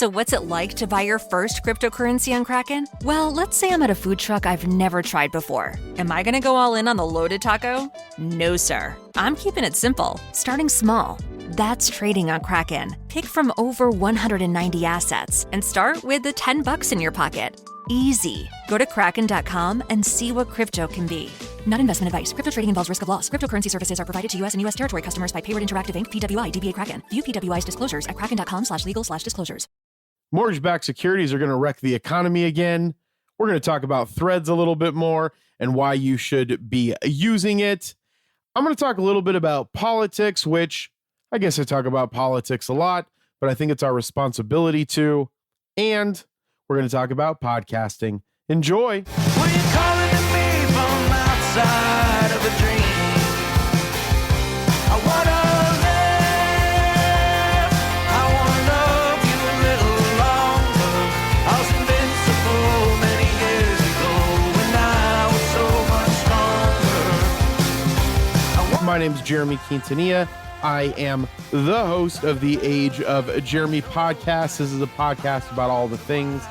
So what's it like to buy your first cryptocurrency on Kraken? Well, let's say I'm at a food truck I've never tried before. Am I gonna go all in on the loaded taco? No, sir. I'm keeping it simple, starting small. That's trading on Kraken. Pick from over 190 assets and start with the $10 in your pocket. Easy. Go to kraken.com and see what crypto can be. Not investment advice. Crypto trading involves risk of loss. Cryptocurrency services are provided to U.S. and U.S. territory customers by Payward Interactive Inc., PWI, DBA Kraken. View PWI's disclosures at kraken.com/legal/disclosures. Mortgage-backed securities are going to wreck the economy again. We're going to talk about Threads a little bit more and why you should be using it. I'm going to talk a little bit about politics, which I guess I talk about politics a lot, but I think it's our responsibility to. And we're going to talk about podcasting. Enjoy. Were you calling to me from outside of a dream? I wanna live. I wanna love you a little longer. I was invincible many years ago, and I was so much stronger. My name is Jeremy Quintanilla. I am the host of the Age of Jeremy podcast. This is a podcast about all the things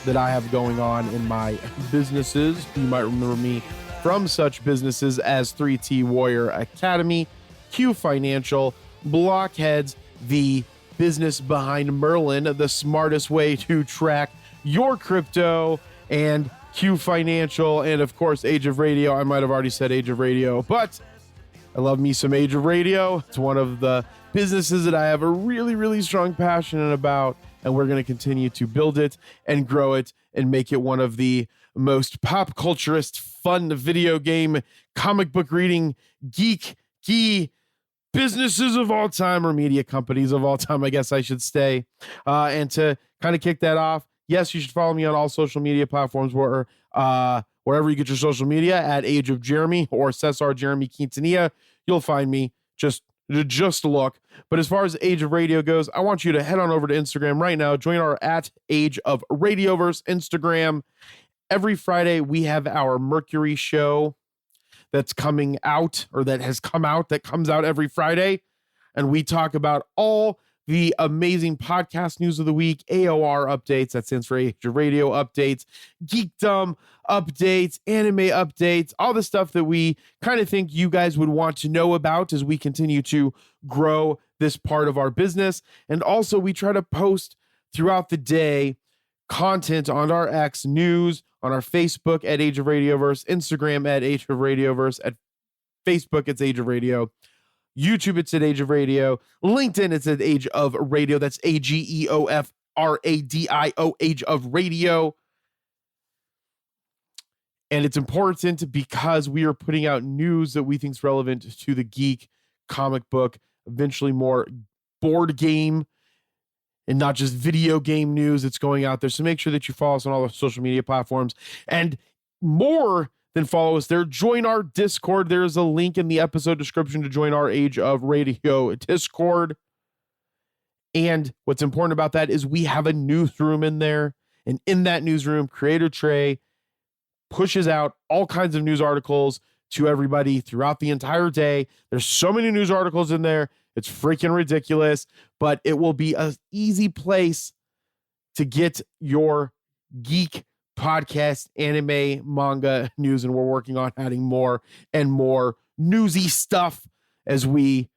that I have going on in my businesses. You might remember me from such businesses as 3T Warrior Academy, Q Financial, Blockheads, the business behind Merlin, the smartest way to track your crypto, and Q Financial, and of course, Age of Radio. I might have already said Age of Radio, but I love me some Age of Radio. It's one of the businesses that I have a really, really strong passion about, and we're going to continue to build it and grow it and make it one of the most pop culturist, fun video game, comic book reading, geeky businesses of all time, or media companies of all time, I guess I should say. And to kind of kick that off, yes, you should follow me on all social media platforms wherever you get your social media at Age of Jeremy or Cesar Jeremy Quintanilla. You'll find me. Just look. But as far as Age of Radio goes, I want you to head on over to Instagram right now. Join our at Age of Radioverse Instagram. Every Friday, we have our Mercury show that's coming out, or that has come out, that comes out every Friday. And we talk about all the amazing podcast news of the week, AOR updates, that stands for Age of Radio updates, geekdom updates, anime updates, all the stuff that we kind of think you guys would want to know about as we continue to grow this part of our business. And also we try to post throughout the day content on our X news, on our Facebook at Age of Radioverse, Instagram at Age of Radioverse, at Facebook it's Age of Radio, YouTube, it's at Age of Radio. LinkedIn, it's at Age of Radio. That's AGEOFRADIO, Age of Radio. And it's important because we are putting out news that we think is relevant to the geek, comic book, eventually more board game, and not just video game news that's going out there. So make sure that you follow us on all the social media platforms. And more then follow us there. Join our Discord. There's a link in the episode description to join our Age of Radio Discord. And what's important about that is we have a newsroom in there. And in that newsroom, Creator Trey pushes out all kinds of news articles to everybody throughout the entire day. There's so many news articles in there. It's freaking ridiculous. But it will be an easy place to get your geek podcast, anime, manga news, and we're working on adding more and more newsy stuff as we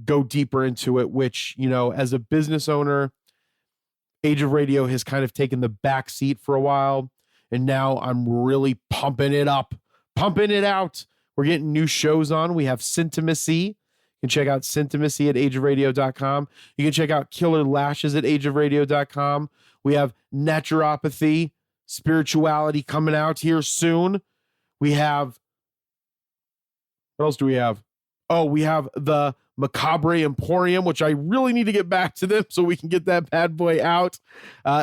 go deeper into it, which, you know, as a business owner, Age of Radio has kind of taken the back seat for a while, and now I'm really pumping it up, pumping it out. We're getting new shows on. We have Syntimacy. You can check out Syntimacy at ageofradio.com. You can check out Killer Lashes at ageofradio.com. We have Naturopathy, Spirituality coming out here soon. We have, what else do we have? Oh, we have the Macabre Emporium, which I really need to get back to them so we can get that bad boy out.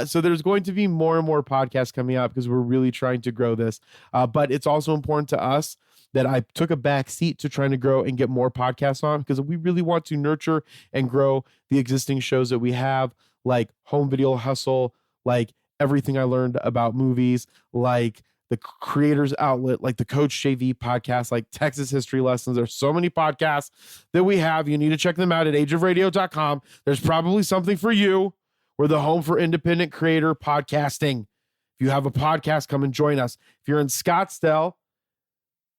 So there's going to be more and more podcasts coming out because we're really trying to grow this. But it's also important to us that I took a back seat to trying to grow and get more podcasts on, because we really want to nurture and grow the existing shows that we have, like Home Video Hustle, like Everything I Learned About Movies, like the Creators Outlet, like the Coach JV podcast, like Texas History Lessons. There's so many podcasts that we have. You need to check them out at ageofradio.com. There's probably something for you. We're the home for independent creator podcasting. If you have a podcast, come and join us. If you're in Scottsdale,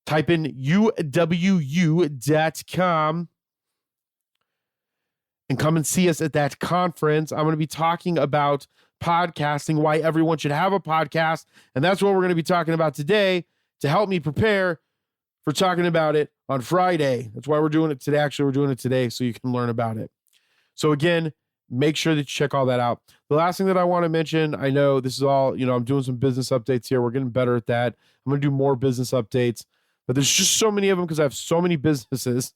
type in uwu.com and come and see us at that conference. I'm going to be talking about podcasting, why everyone should have a podcast. And that's what we're going to be talking about today to help me prepare for talking about it on Friday. That's why we're doing it today. Actually, we're doing it today so you can learn about it. So again, make sure that you check all that out. The last thing that I want to mention, I know this is all, I'm doing some business updates here. We're getting better at that. I'm going to do more business updates, but there's just so many of them because I have so many businesses.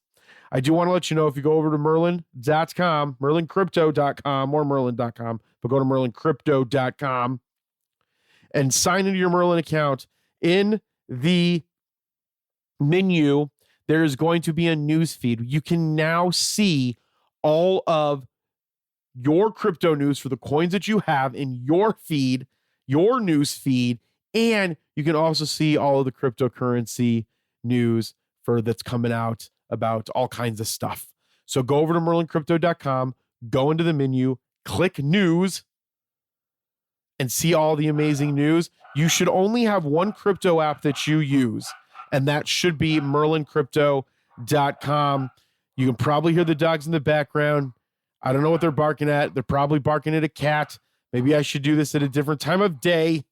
I do want to let you know, if you go over to merlin.com, merlincrypto.com or merlin.com, but go to merlincrypto.com and sign into your Merlin account. In the menu, there is going to be a news feed. You can now see all of your crypto news for the coins that you have in your feed, your news feed, and you can also see all of the cryptocurrency news that's coming out about all kinds of stuff. So go over to merlincrypto.com, go into the menu, click news, and see all the amazing news. You should only have one crypto app that you use, and that should be merlincrypto.com. You can probably hear the dogs in the background. I don't know what they're barking at. They're probably barking at a cat. Maybe I should do this at a different time of day,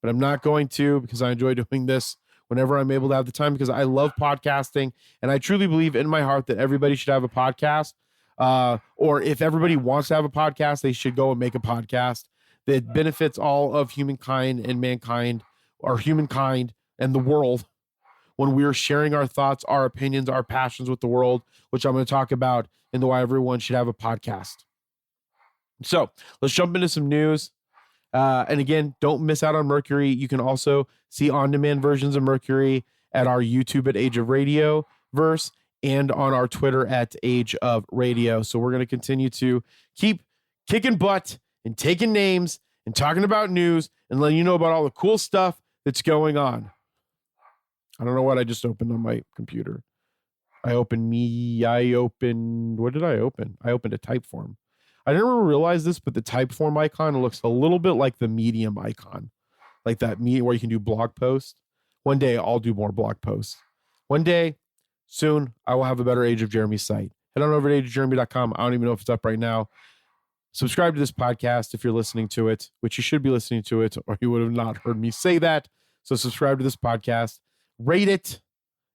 but I'm not going to, because I enjoy doing this whenever I'm able to have the time, because I love podcasting. And I truly believe in my heart that everybody should have a podcast. Or if everybody wants to have a podcast, they should go and make a podcast that benefits all of humankind and mankind, or humankind and the world, when we're sharing our thoughts, our opinions, our passions with the world, which I'm going to talk about in the why everyone should have a podcast. So let's jump into some news. And again, don't miss out on Mercury. You can also see on-demand versions of Mercury at our YouTube at Age of Radio verse and on our Twitter at Age of Radio. So we're going to continue to keep kicking butt and taking names and talking about news and letting you know about all the cool stuff that's going on. I don't know what I just opened on my computer. What did I open? I opened a Typeform. I never realized this, but the Typeform icon looks a little bit like the Medium icon, like that where you can do blog posts. One day I'll do more blog posts. One day soon I will have a better Age of Jeremy site. Head on over to ageofjeremy.com. I don't even know if it's up right now. Subscribe to this podcast if you're listening to it, which you should be listening to it, or you would have not heard me say that. So subscribe to this podcast. Rate it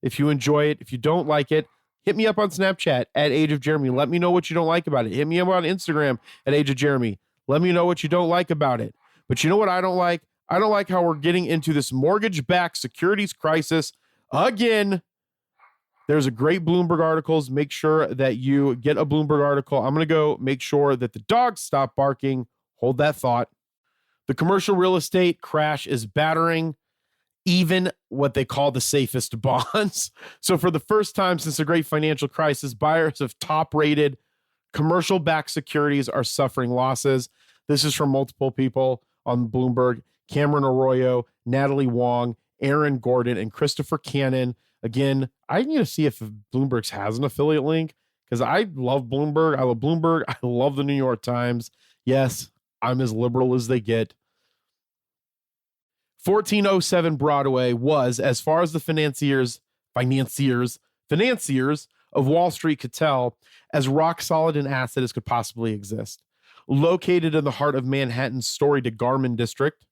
if you enjoy it. If you don't like it, hit me up on Snapchat at Age of Jeremy. Let me know what you don't like about it. Hit me up on Instagram at Age of Jeremy. Let me know what you don't like about it. But you know what I don't like? I don't like how we're getting into this mortgage-backed securities crisis again. There's a great Bloomberg articles. Make sure that you get a Bloomberg article. I'm going to go make sure that the dogs stop barking. Hold that thought. The commercial real estate crash is battering even what they call the safest bonds. So for the first time since the great financial crisis, buyers of top-rated commercial-backed securities are suffering losses. This is from multiple people on Bloomberg: Cameron Arroyo, Natalie Wong, Aaron Gordon, and Christopher Cannon. Again, I need to see if Bloomberg has an affiliate link, because I love Bloomberg. I love Bloomberg. I love the New York Times. Yes, I'm as liberal as they get. 1407 Broadway was, as far as the financiers of Wall Street could tell, as rock solid an asset as could possibly exist. Located in the heart of Manhattan's storied Garmin district,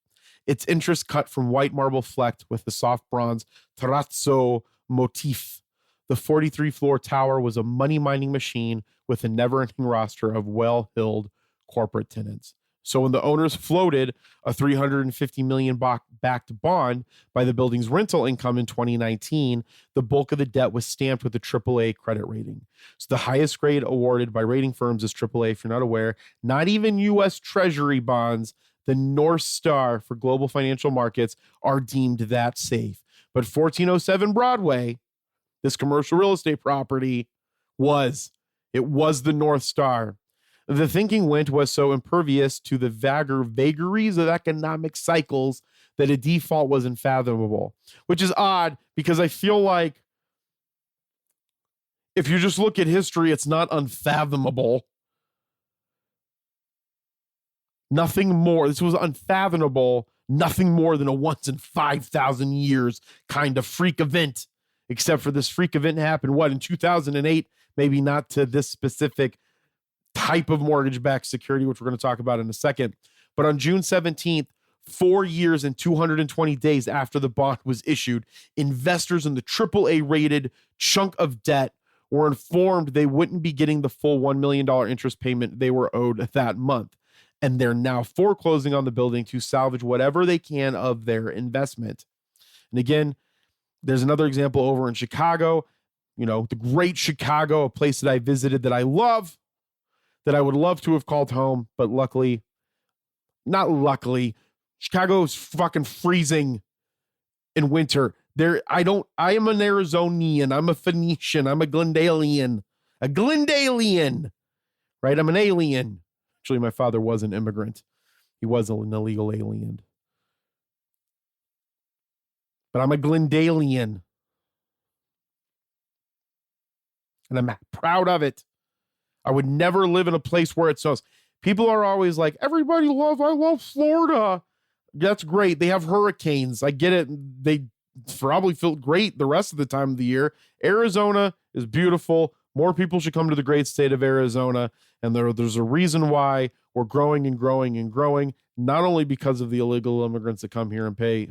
its interest cut from white marble flecked with the soft bronze terrazzo motif. The 43-floor tower was a money-mining machine with a never-ending roster of well-heeled corporate tenants. So when the owners floated a $350 million backed bond by the building's rental income in 2019, the bulk of the debt was stamped with a AAA credit rating. So the highest grade awarded by rating firms is AAA, if you're not aware. Not even U.S. Treasury bonds, the North Star for global financial markets, are deemed that safe. But 1407 Broadway, this commercial real estate property, was the North Star. The thinking was so impervious to the vagaries of economic cycles that a default was unfathomable, which is odd because I feel like if you just look at history, it's not unfathomable. Nothing more. This was unfathomable. Nothing more than a once in 5,000 years kind of freak event, except for this freak event happened, in 2008? Maybe not to this specific type of mortgage-backed security, which we're going to talk about in a second. But on June 17th, 4 years and 220 days after the bond was issued, investors in the AAA rated chunk of debt were informed they wouldn't be getting the full $1 million interest payment they were owed that month. And they're now foreclosing on the building to salvage whatever they can of their investment. And again, there's another example over in Chicago, the great Chicago, a place that I visited that I love, that I would love to have called home, but not luckily, Chicago's fucking freezing in winter. I am an Arizonian. I'm a Phoenician. I'm a Glendalian, right? I'm an alien. Actually, my father was an immigrant. He was an illegal alien. But I'm a Glendalian. And I'm proud of it. I would never live in a place where it snows. People are always like, I love Florida. That's great. They have hurricanes. I get it. They probably feel great the rest of the time of the year. Arizona is beautiful. More people should come to the great state of Arizona. And there's a reason why we're growing and growing and growing, not only because of the illegal immigrants that come here and pay,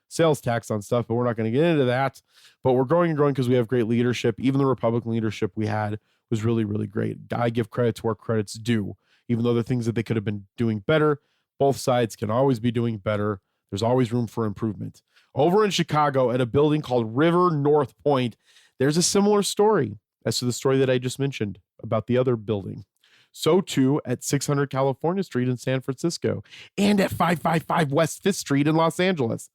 sales tax on stuff, but we're not going to get into that. But we're growing and growing because we have great leadership. Even the Republican leadership we had was really, really great. I give credit to where credit's due. Even though the things that they could have been doing better, both sides can always be doing better. There's always room for improvement. Over in Chicago at a building called River North Point, there's a similar story as to the story that I just mentioned about the other building. So too at 600 California Street in San Francisco and at 555 West 5th Street in Los Angeles.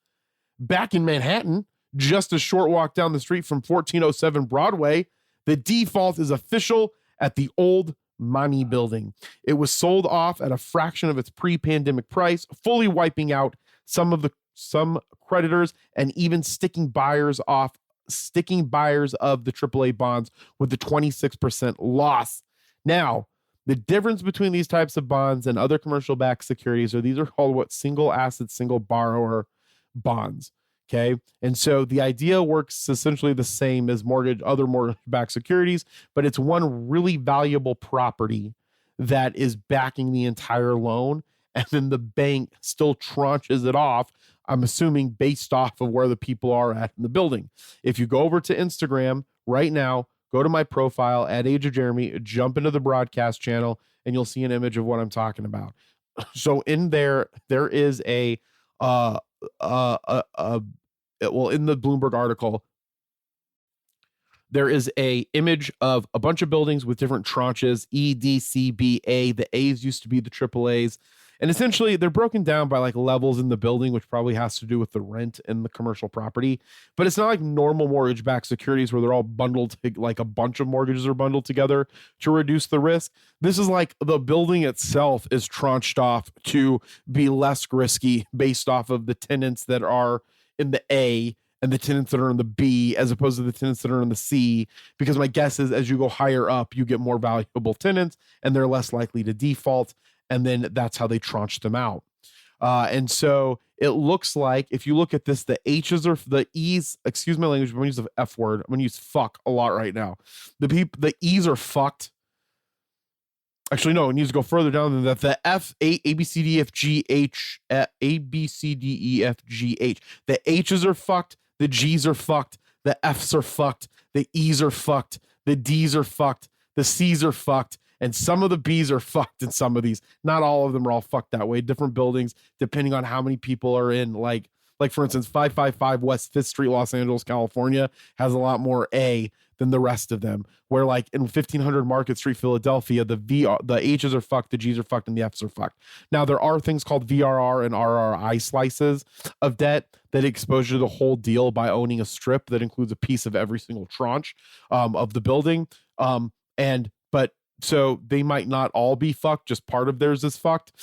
Back in Manhattan, just a short walk down the street from 1407 Broadway, the default is official at the old Money building. It was sold off at a fraction of its pre-pandemic price, fully wiping out some creditors and even sticking buyers of the AAA bonds with the 26% loss. Now, the difference between these types of bonds and other commercial-backed securities these are called single asset, single borrower bonds. Okay. And so the idea works essentially the same as other mortgage-backed securities, but it's one really valuable property that is backing the entire loan. And then the bank still tranches it off, I'm assuming based off of where the people are at in the building. If you go over to Instagram right now, go to my profile at Age of Jeremy, jump into the broadcast channel, and you'll see an image of what I'm talking about. So in there is in the Bloomberg article, there is a image of a bunch of buildings with different tranches, E, D, C, B, A. The A's used to be the AAAs. And essentially they're broken down by levels in the building, which probably has to do with the rent and the commercial property. But it's not like normal mortgage-backed securities where they're all bundled, like a bunch of mortgages are bundled together to reduce the risk. This is like the building itself is tranched off to be less risky based off of the tenants that are in the A and the tenants that are in the B, as opposed to the tenants that are in the C, because my guess is as you go higher up, you get more valuable tenants and they're less likely to default. And then that's how they tranche them out. And so it looks like if you look at this, the H's are the E's, excuse my language, I'm going to use the F word. I'm going to use fuck a lot right now. The E's are fucked. Actually, no, it needs to go further down than that. The F, A, B, C, D, F, G, H, A, B, C, D, E, F, G, H. The H's are fucked. The G's are fucked. The F's are fucked. The E's are fucked. The D's are fucked. The C's are fucked. And some of the B's are fucked in some of these. Not all of them are all fucked that way. Different buildings, depending on how many people are in. Like for instance, 555 West 5th Street, Los Angeles, California has a lot more A than the rest of them. Where like in 1500 Market Street, Philadelphia, the H's are fucked, the G's are fucked, and the F's are fucked. Now there are things called VRR and RRI slices of debt that expose you to the whole deal by owning a strip that includes a piece of every single tranche of the building. But So they might not all be fucked, just part of theirs is fucked.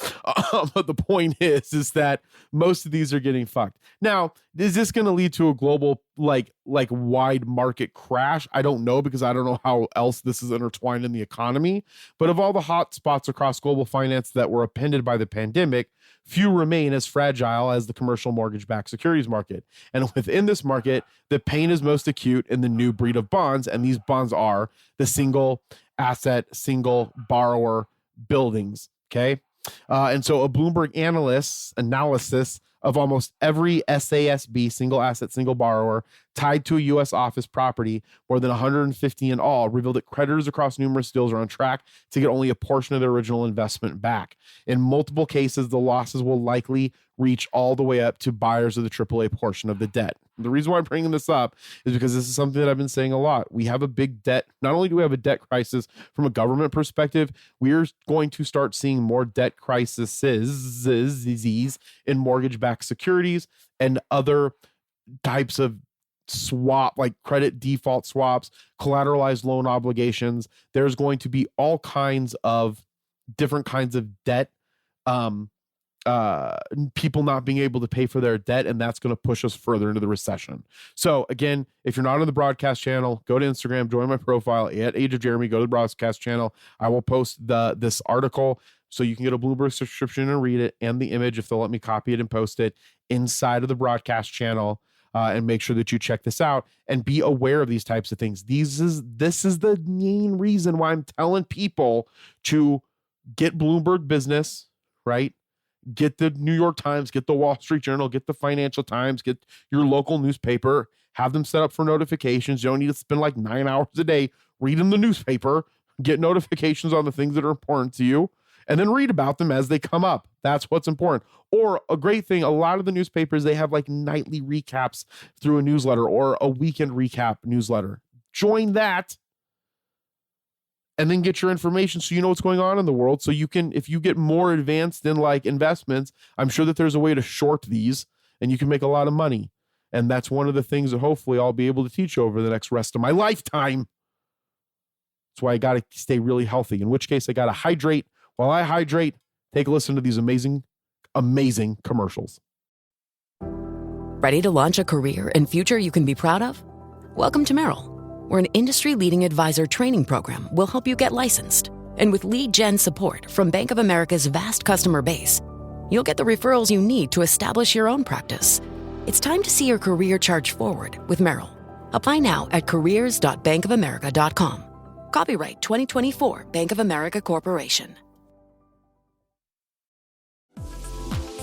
But the point is that most of these are getting fucked. Now, is this going to lead to a global like wide market crash? I don't know, because I don't know how else this is intertwined in the economy. But of all the hot spots across global finance that were appended by the pandemic, few remain as fragile as the commercial mortgage-backed securities market. And within this market, the pain is most acute in the new breed of bonds, and these bonds are the single asset, single borrower buildings. Okay. And so a Bloomberg analysis of almost every SASB, single asset, single borrower, tied to a U.S. office property, more than 150 in all, revealed that creditors across numerous deals are on track to get only a portion of their original investment back. In multiple cases, the losses will likely reach all the way up to buyers of the AAA portion of the debt. The reason why I'm bringing this up is because this is something that I've been saying a lot. We have a big debt. Not only do we have a debt crisis from a government perspective, we're going to start seeing more debt crises in mortgage-backed securities and other types of swap, like credit default swaps, collateralized loan obligations. There's going to be all kinds of different kinds of debt, people not being able to pay for their debt, and that's going to push us further into the recession. So again, if you're not on the broadcast channel, go to Instagram, join my profile at Age of Jeremy, go to the broadcast channel. I will post this article so you can get a Bloomberg subscription and read it, and the image, if they'll let me copy it and post it, inside of the broadcast channel. And make sure that you check this out and be aware of these types of things. This is the main reason why I'm telling people to get Bloomberg Business, right? Get the New York Times, get the Wall Street Journal, get the Financial Times, get your local newspaper, have them set up for notifications. You don't need to spend like 9 hours a day reading the newspaper, get notifications on the things that are important to you, and then read about them as they come up. That's what's important. Or a great thing, a lot of the newspapers, they have like nightly recaps through a newsletter or a weekend recap newsletter. Join that and then get your information so you know what's going on in the world. So you can, if you get more advanced in like investments, I'm sure that there's a way to short these and you can make a lot of money. And that's one of the things that hopefully I'll be able to teach you over the next rest of my lifetime. That's why I got to stay really healthy, in which case I got to hydrate. While I hydrate, take a listen to these amazing, amazing commercials. Ready to launch a career and future you can be proud of? Welcome to Merrill, where an industry-leading advisor training program will help you get licensed. And with lead gen support from Bank of America's vast customer base, you'll get the referrals you need to establish your own practice. It's time to see your career charge forward with Merrill. Apply now at careers.bankofamerica.com. Copyright 2024 Bank of America Corporation.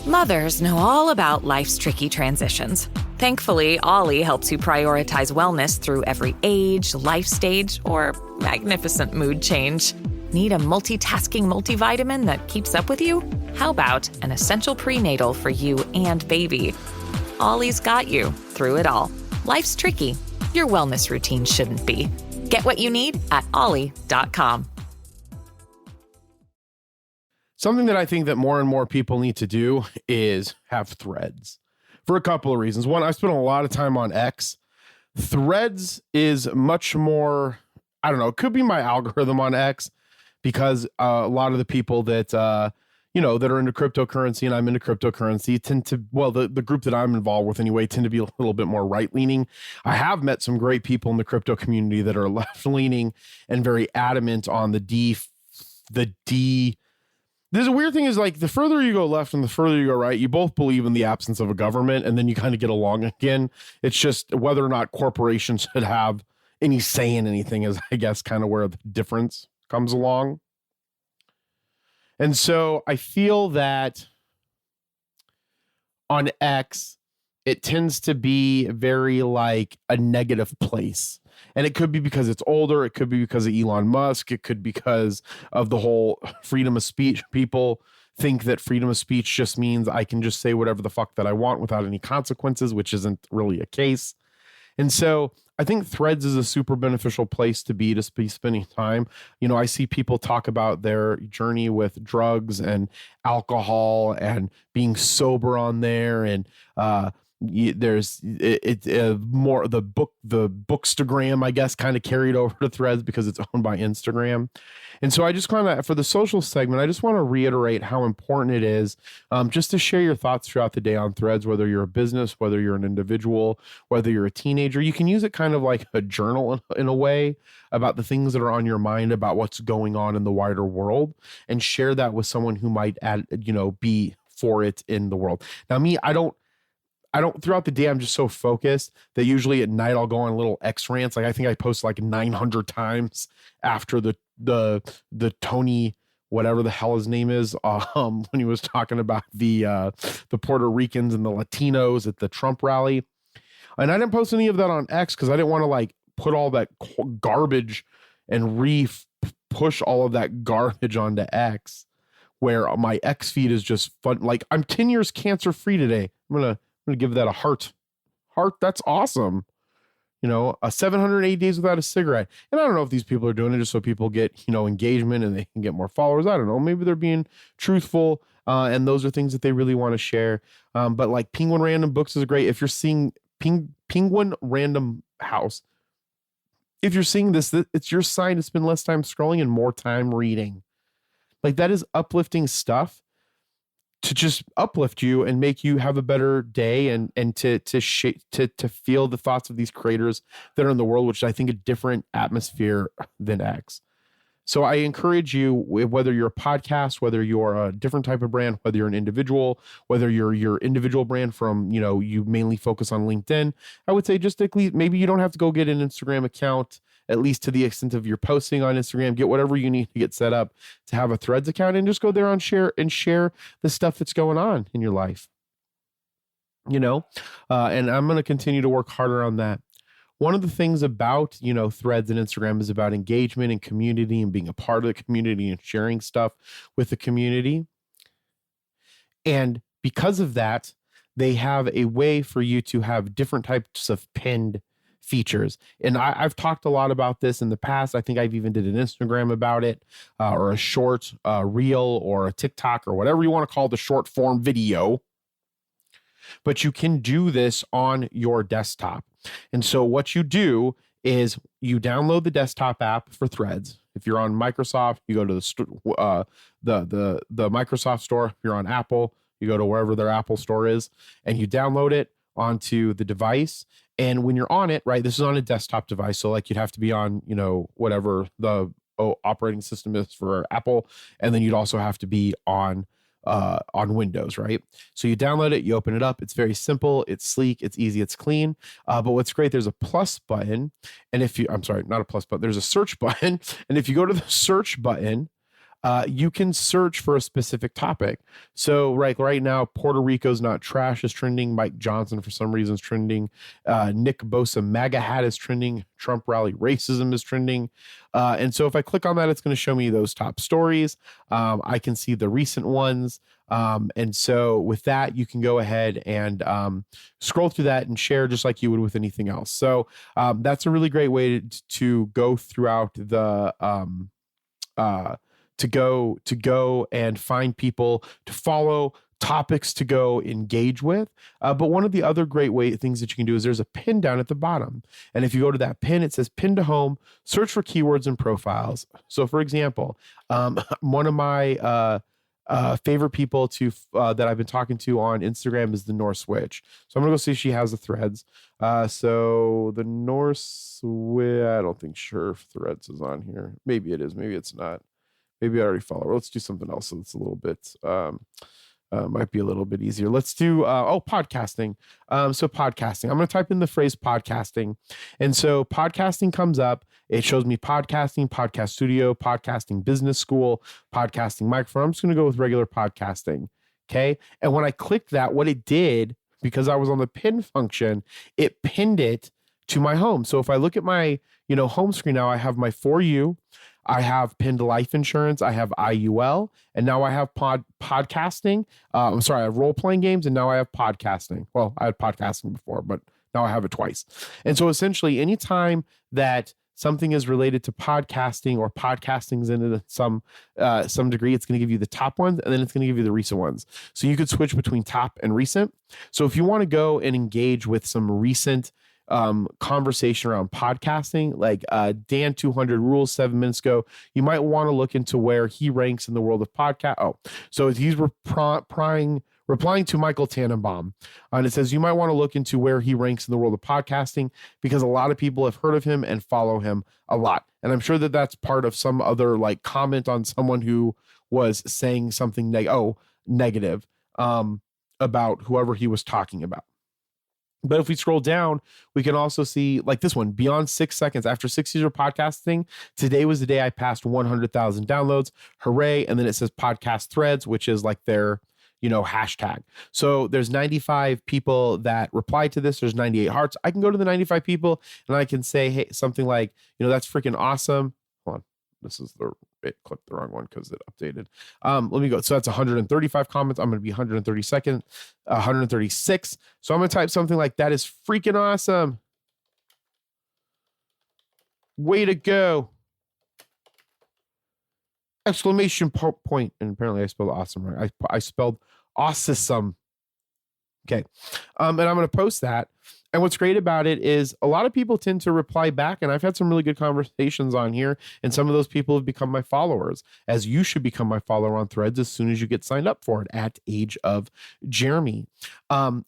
Mothers know all about life's tricky transitions. Thankfully, Ollie helps you prioritize wellness through every age, life stage, or magnificent mood change. Need a multitasking multivitamin that keeps up with you? How about an essential prenatal for you and baby? Ollie's got you through it all. Life's tricky. Your wellness routine shouldn't be. Get what you need at ollie.com. Something that I think that more and more people need to do is have threads for a couple of reasons. One, I spent a lot of time on X. Threads is much more, I don't know, it could be my algorithm on X, because a lot of the people that, that are into cryptocurrency, and I'm into cryptocurrency, tend to, well, the group that I'm involved with anyway, tend to be a little bit more right leaning. I have met some great people in the crypto community that are left leaning and very adamant on There's a weird thing is, like, the further you go left and the further you go right, you both believe in the absence of a government, and then you kind of get along again. It's just whether or not corporations should have any say in anything is, I guess, kind of where the difference comes along. And so I feel that on X, it tends to be very like a negative place. And it could be because it's older. It could be because of Elon Musk. It could be because of the whole freedom of speech. People think that freedom of speech just means I can just say whatever the fuck that I want without any consequences, which isn't really a case. And so I think Threads is a super beneficial place to be spending time. I see people talk about their journey with drugs and alcohol and being sober on there, and there's more the bookstagram, I guess, kind of carried over to Threads because it's owned by Instagram. And so I just kind of, for the social segment, I just want to reiterate how important it is just to share your thoughts throughout the day on Threads, whether you're a business, whether you're an individual, whether you're a teenager. You can use it kind of like a journal in a way about the things that are on your mind about what's going on in the wider world, and share that with someone who might be for it in the world. Now, me, I don't throughout the day, I'm just so focused that usually at night I'll go on little X rants. Like I think I post like 900 times after the Tony, whatever the hell his name is, when he was talking about the Puerto Ricans and the Latinos at the Trump rally. And I didn't post any of that on X because I didn't want to like put all that garbage and push all of that garbage onto X, where my X feed is just fun. Like I'm 10 years cancer free today. I'm gonna give that a heart. That's awesome. 780 days without a cigarette. And I don't know if these people are doing it just so people get, engagement and they can get more followers. I don't know. Maybe they're being truthful. And those are things that they really want to share. But like Penguin Random Books is great. If you're seeing Penguin Random House, if you're seeing this, it's your sign to spend less time scrolling and more time reading. Like that is uplifting stuff to just uplift you and make you have a better day, and to feel the thoughts of these creators that are in the world, which I think a different atmosphere than X. So I encourage you, whether you're a podcast, whether you're a different type of brand, whether you're an individual, whether you're your individual brand from, you mainly focus on LinkedIn, I would say just at least, maybe you don't have to go get an Instagram account, at least to the extent of your posting on Instagram. Get whatever you need to get set up to have a Threads account, and just go there and share the stuff that's going on in your life. And I'm going to continue to work harder on that. One of the things about, Threads and Instagram is about engagement and community and being a part of the community and sharing stuff with the community. And because of that, they have a way for you to have different types of pinned features. And I've talked a lot about this in the past. I think I've even did an Instagram about it, or a short reel, or a TikTok, or whatever you want to call the short form video. But you can do this on your desktop. And so what you do is you download the desktop app for Threads. If you're on Microsoft, you go to the Microsoft store. If you're on Apple, you go to wherever their Apple store is, and you download it onto the device. And when you're on it, right, this is on a desktop device. So like you'd have to be on, whatever the operating system is for Apple. And then you'd also have to be on Windows, right? So you download it, you open it up. It's very simple. It's sleek. It's easy. It's clean. But what's great, there's a plus button. And not a plus button. There's a search button. And if you go to the search button, you can search for a specific topic. So right now, Puerto Rico's not trash is trending. Mike Johnson, for some reason, is trending. Nick Bosa MAGA hat is trending. Trump rally racism is trending. And so if I click on that, it's going to show me those top stories. I can see the recent ones. And so with that, you can go ahead and scroll through that and share just like you would with anything else. So that's a really great way to go throughout the to go and find people to follow, topics to go engage with. But one of the other great things that you can do is there's a pin down at the bottom. And if you go to that pin, it says pin to home, search for keywords and profiles. So for example, one of my favorite people that I've been talking to on Instagram is the Norse Witch. So I'm gonna go see if she has the Threads. So the Norse Witch, I don't think sure if Threads is on here. Maybe it is, maybe it's not. Maybe I already follow her. Let's do something else so it's a little bit might be a little bit easier. Let's do podcasting. So podcasting. I'm going to type in the phrase podcasting. And so podcasting comes up. It shows me podcasting, podcast studio, podcasting business school, podcasting microphone. I'm just going to go with regular podcasting. Okay. And when I clicked that, what it did, because I was on the pin function, it pinned it to my home. So if I look at my, home screen now, I have my For You. I have pinned life insurance. I have IUL, and now I have podcasting. I have role-playing games, and now I have podcasting. Well, I had podcasting before, but now I have it twice. And so essentially, anytime that something is related to podcasting or podcasting's in it some degree, it's going to give you the top ones, and then it's going to give you the recent ones. So you could switch between top and recent. So if you want to go and engage with some recent conversation around podcasting, like Dan 200 Rules 7 minutes ago, you might want to look into where he ranks in the world of podcast. Oh, so he's replying to Michael Tannenbaum, and it says you might want to look into where he ranks in the world of podcasting, because a lot of people have heard of him and follow him a lot. And I'm sure that that's part of some other like comment on someone who was saying something negative about whoever he was talking about. But if we scroll down, we can also see like this one, beyond 6 seconds. After 6 years of podcasting, today was the day I passed 100,000 downloads. Hooray. And then it says podcast threads, which is like their, hashtag. So there's 95 people that replied to this. There's 98 hearts. I can go to the 95 people and I can say, hey, something like, that's freaking awesome. Hold on. It clicked the wrong one because it updated. Let me go. So that's 135 comments. I'm going to be 136. So I'm going to type something like, that is freaking awesome. Way to go. Exclamation point. And apparently I spelled awesome right. I spelled awesome. Okay. And I'm going to post that. And what's great about it is a lot of people tend to reply back, and I've had some really good conversations on here, and some of those people have become my followers, as you should become my follower on Threads as soon as you get signed up for it at Age of Jeremy.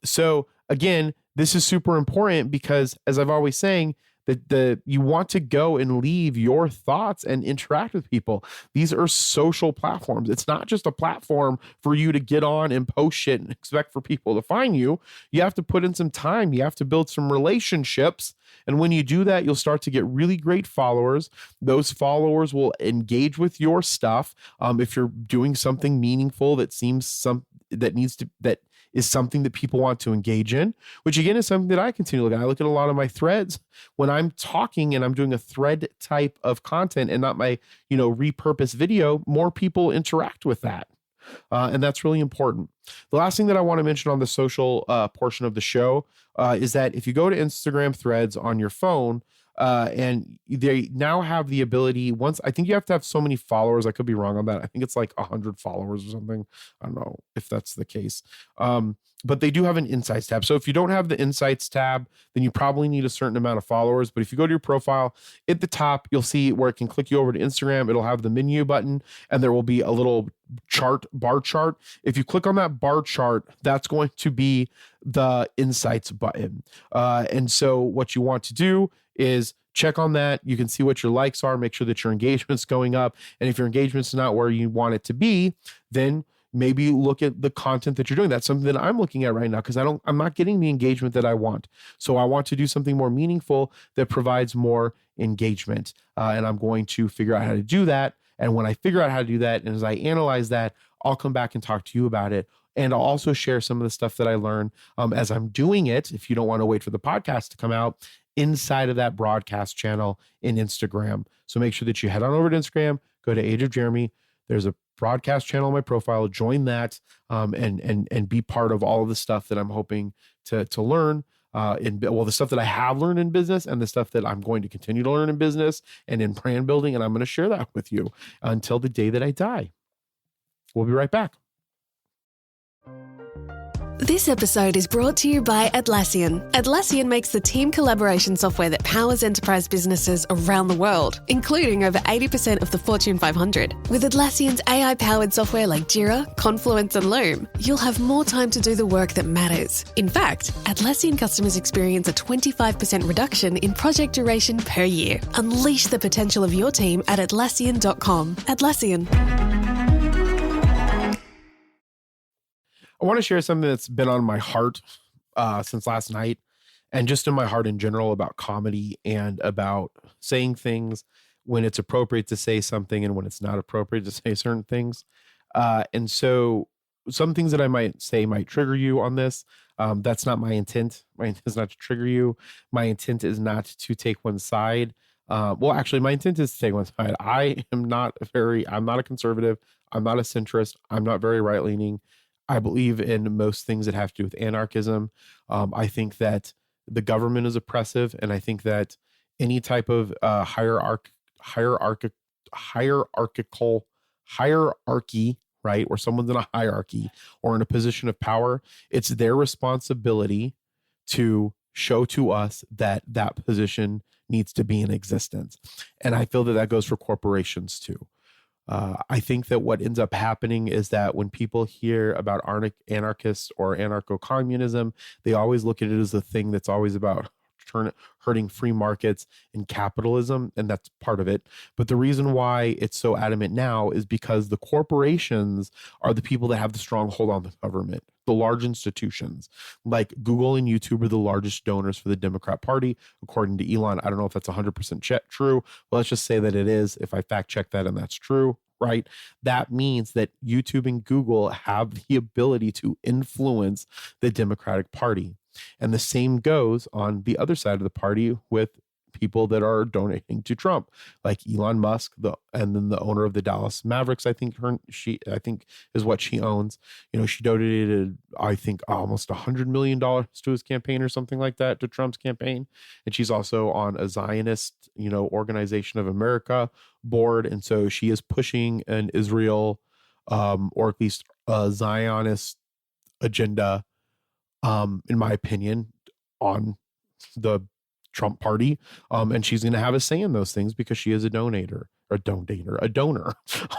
So again, this is super important because, as I've always saying, that you want to go and leave your thoughts and interact with people. These are social platforms. It's not just a platform for you to get on and post shit and expect for people to find you. You have to put in some time. You have to build some relationships. And when you do that, you'll start to get really great followers. Those followers will engage with your stuff. If you're doing something meaningful that is something that people want to engage in, which again is something that I continue to look at. I look at a lot of my threads when I'm talking and I'm doing a thread type of content and not my, repurposed video, more people interact with that. And that's really important. The last thing that I want to mention on the social portion of the show is that if you go to Instagram Threads on your phone, and they now have the ability, I think you have to have so many followers. I could be wrong on that. I think it's like 100 followers or something. I don't know if that's the case. But they do have an insights tab. So if you don't have the insights tab, then you probably need a certain amount of followers. But if you go to your profile at the top, you'll see where it can click you over to Instagram. It'll have the menu button and there will be a little bar chart. If you click on that bar chart, that's going to be the insights button. And so what you want to do is check on that. You can see what your likes are, make sure that your engagement's going up. And if your engagement's not where you want it to be, then maybe look at the content that you're doing. That's something that I'm looking at right now because I'm not getting the engagement that I want. So I want to do something more meaningful that provides more engagement. And I'm going to figure out how to do that. And when I figure out how to do that, and as I analyze that, I'll come back and talk to you about it. And I'll also share some of the stuff that I learn as I'm doing it. If you don't want to wait for the podcast to come out, inside of that broadcast channel in Instagram. So make sure that you head on over to Instagram, go to Age of Jeremy. There's a broadcast channel on my profile. Join that and be part of all of the stuff that I'm hoping to learn. The stuff that I have learned in business and the stuff that I'm going to continue to learn in business and in brand building. And I'm going to share that with you until the day that I die. We'll be right back. This episode is brought to you by Atlassian. Atlassian makes the team collaboration software that powers enterprise businesses around the world, including over 80% of the Fortune 500. With Atlassian's AI-powered software like Jira, Confluence, and Loom, you'll have more time to do the work that matters. In fact, Atlassian customers experience a 25% reduction in project duration per year. Unleash the potential of your team at Atlassian.com. Atlassian. I want to share something that's been on my heart since last night and just in my heart in general about comedy and about saying things when it's appropriate to say something and when it's not appropriate to say certain things. And so some things that I might say might trigger you on this. That's not my intent. My intent is not to trigger you. My intent is not to take one side. Actually, my intent is to take one side. I'm not a conservative. I'm not a centrist. I'm not very right-leaning. I believe in most things that have to do with anarchism. I think that the government is oppressive, and I think that any type of hierarchical hierarchy, right? Or someone's in a hierarchy or in a position of power, it's their responsibility to show to us that that position needs to be in existence. And I feel that that goes for corporations too. I think that what ends up happening is that when people hear about anarchists or anarcho-communism, they always look at it as a thing that's always about hurting free markets and capitalism, and that's part of it. But the reason why it's so adamant now is because the corporations are the people that have the stronghold on the government. The large institutions like Google and YouTube are the largest donors for the Democrat Party, according to Elon. I don't know if that's 100% true, but let's just say that it is. If I fact check that and that's true, right? That means that YouTube and Google have the ability to influence the Democratic Party. And the same goes on the other side of the party with people that are donating to Trump, like Elon Musk, and then the owner of the Dallas Mavericks. I think is what she owns. You know, she donated, I think, almost $100 million to his campaign or something like that, to Trump's campaign. And she's also on a Zionist, Organization of America board, and so she is pushing an Israel, or at least a Zionist agenda, in my opinion, on the Trump party. And she's going to have a say in those things because she is a donor.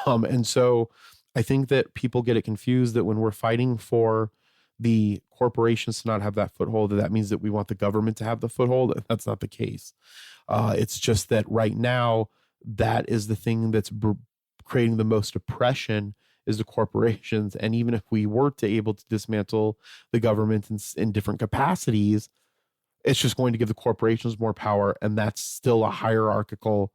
And so I think that people get it confused that when we're fighting for the corporations to not have that foothold, that means that we want the government to have the foothold. That's not the case. It's just that right now, that is the thing that's creating the most oppression, is the corporations. And even if we were to able to dismantle the government in different capacities, it's just going to give the corporations more power. And that's still a hierarchical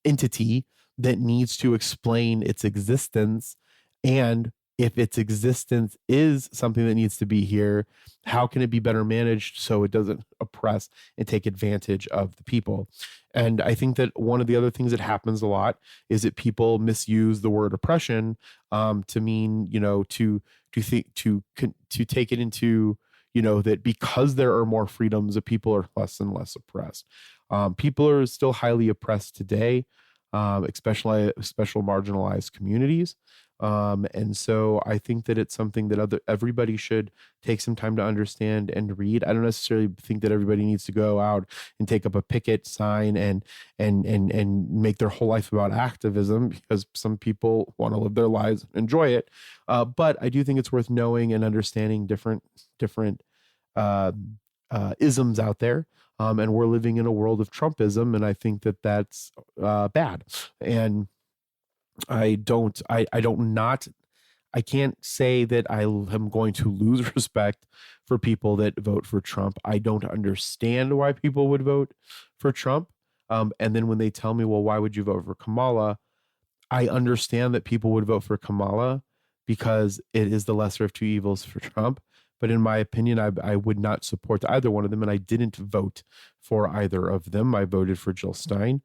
entity that needs to explain its existence. And if its existence is something that needs to be here, how can it be better managed so it doesn't oppress and take advantage of the people? And I think that one of the other things that happens a lot is that people misuse the word oppression to mean, to take it into, that because there are more freedoms, that people are less and less oppressed. People are still highly oppressed today, especially special marginalized communities. And so I think that it's something that everybody should take some time to understand and read. I don't necessarily think that everybody needs to go out and take up a picket sign and make their whole life about activism, because some people want to live their lives and enjoy it. But I do think it's worth knowing and understanding different isms out there. And we're living in a world of Trumpism, and I think that that's bad. And I can't say that I am going to lose respect for people that vote for Trump. I don't understand why people would vote for Trump. And then when they tell me, well, why would you vote for Kamala? I understand that people would vote for Kamala because it is the lesser of two evils for Trump. But in my opinion, I would not support either one of them. And I didn't vote for either of them. I voted for Jill Stein.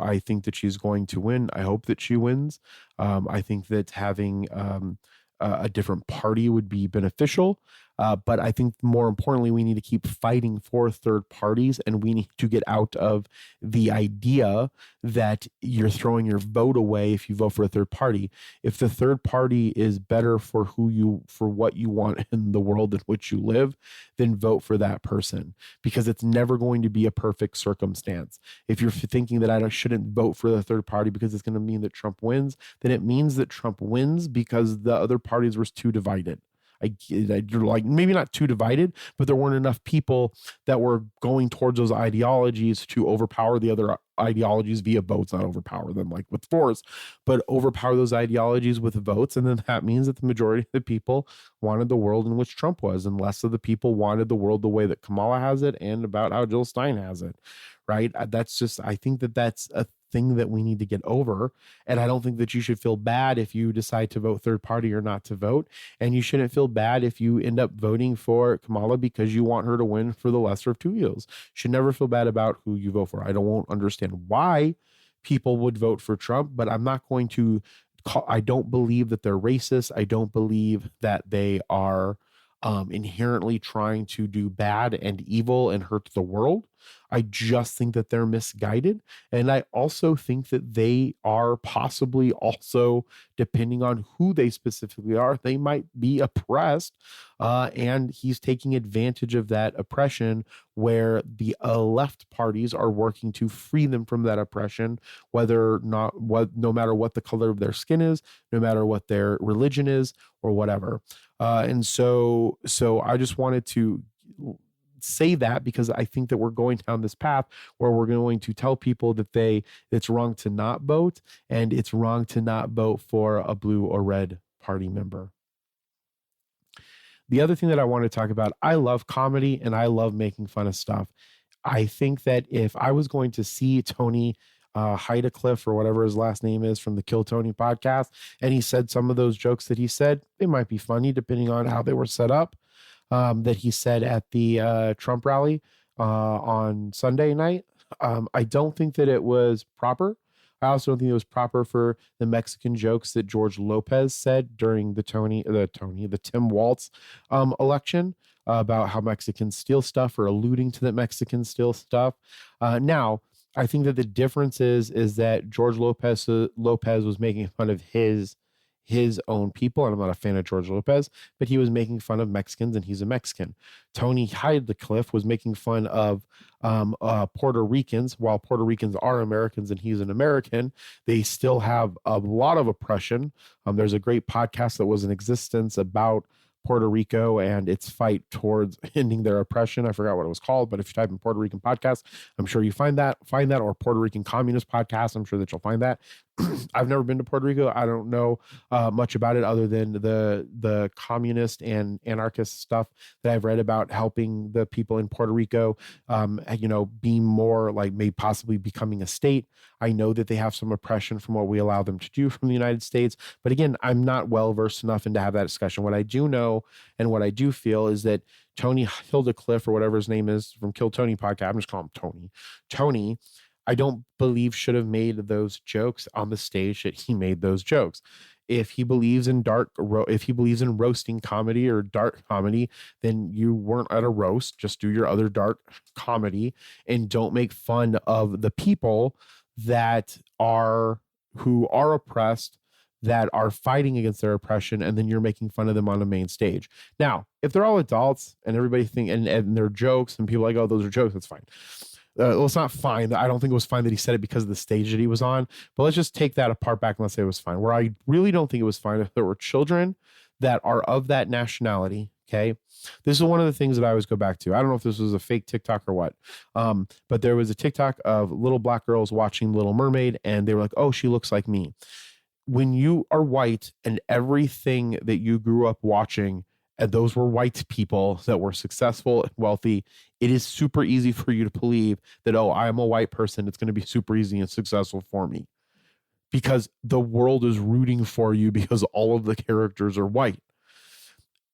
I think that she's going to win. I hope that she wins. I think that having a different party would be beneficial. But I think more importantly, we need to keep fighting for third parties, and we need to get out of the idea that you're throwing your vote away if you vote for a third party. If the third party is better for what you want in the world in which you live, then vote for that person, because it's never going to be a perfect circumstance. If you're thinking that I shouldn't vote for the third party because it's going to mean that Trump wins, then it means that Trump wins because the other parties were too divided. Like maybe not too divided, but there weren't enough people that were going towards those ideologies to overpower the other ideologies via votes, not overpower them like with force, but overpower those ideologies with votes. And then that means that the majority of the people wanted the world in which Trump was, and less of the people wanted the world the way that Kamala has it and about how Jill Stein has it. Right. I think that that's a thing that we need to get over. And I don't think that you should feel bad if you decide to vote third party or not to vote. And you shouldn't feel bad if you end up voting for Kamala because you want her to win for the lesser of two evils. You should never feel bad about who you vote for. I won't understand why people would vote for Trump, but I'm not going to I don't believe that they're racist. I don't believe that they are inherently trying to do bad and evil and hurt the world. I just think that they're misguided. And I also think that they are possibly also, depending on who they specifically are, they might be oppressed. And he's taking advantage of that oppression where the left parties are working to free them from that oppression, no matter what the color of their skin is, no matter what their religion is, or whatever. And so I just wanted to say that because I think that we're going down this path where we're going to tell people that it's wrong to not vote, and it's wrong to not vote for a blue or red party member. The other thing that I want to talk about, I love comedy and I love making fun of stuff. I think that if I was going to see Tony Cliff or whatever his last name is from the Kill Tony podcast, and he said some of those jokes that he said, it might be funny depending on how they were set up, that he said at the Trump rally on Sunday night. I don't think that it was proper. I also don't think it was proper for the Mexican jokes that George Lopez said during the Tim Walz election about how Mexicans steal stuff, or alluding to that Mexicans steal stuff. Now, I think that the difference is that George Lopez was making fun of his own people, and I'm not a fan of George Lopez, but he was making fun of Mexicans, and he's a Mexican. Tony Cliff was making fun of Puerto Ricans. While Puerto Ricans are Americans and he's an American, they still have a lot of oppression. There's a great podcast that was in existence about Puerto Rico and its fight towards ending their oppression. I forgot what it was called, but if you type in Puerto Rican podcast, I'm sure you find that, or Puerto Rican communist podcast. I'm sure that you'll find that. I've never been to Puerto Rico. I don't know much about it other than the communist and anarchist stuff that I've read about, helping the people in Puerto Rico, be more like maybe possibly becoming a state. I know that they have some oppression from what we allow them to do from the United States. But again, I'm not well versed enough in to have that discussion. What I do know and what I do feel is that Tony Cliff, or whatever his name is from Kill Tony podcast, I'm just calling him Tony, I don't believe should have made those jokes on the stage that he made those jokes. If he believes in roasting comedy or dark comedy, then you weren't at a roast. Just do your other dark comedy and don't make fun of the people who are oppressed, that are fighting against their oppression, and then you're making fun of them on the main stage. Now, if they're all adults and everybody and they're jokes and people are like, oh, those are jokes, that's fine. Well, it's not fine. I don't think it was fine that he said it because of the stage that he was on, but let's just take that apart back and let's say it was fine. Where I really don't think it was fine, if there were children that are of that nationality. Okay. This is one of the things that I always go back to. I don't know if this was a fake TikTok or what. But there was a TikTok of little black girls watching Little Mermaid, and they were like, oh, she looks like me. When you are white and everything that you grew up watching, and those were white people that were successful and wealthy, it is super easy for you to believe that, oh, I'm a white person, it's going to be super easy and successful for me, because the world is rooting for you because all of the characters are white.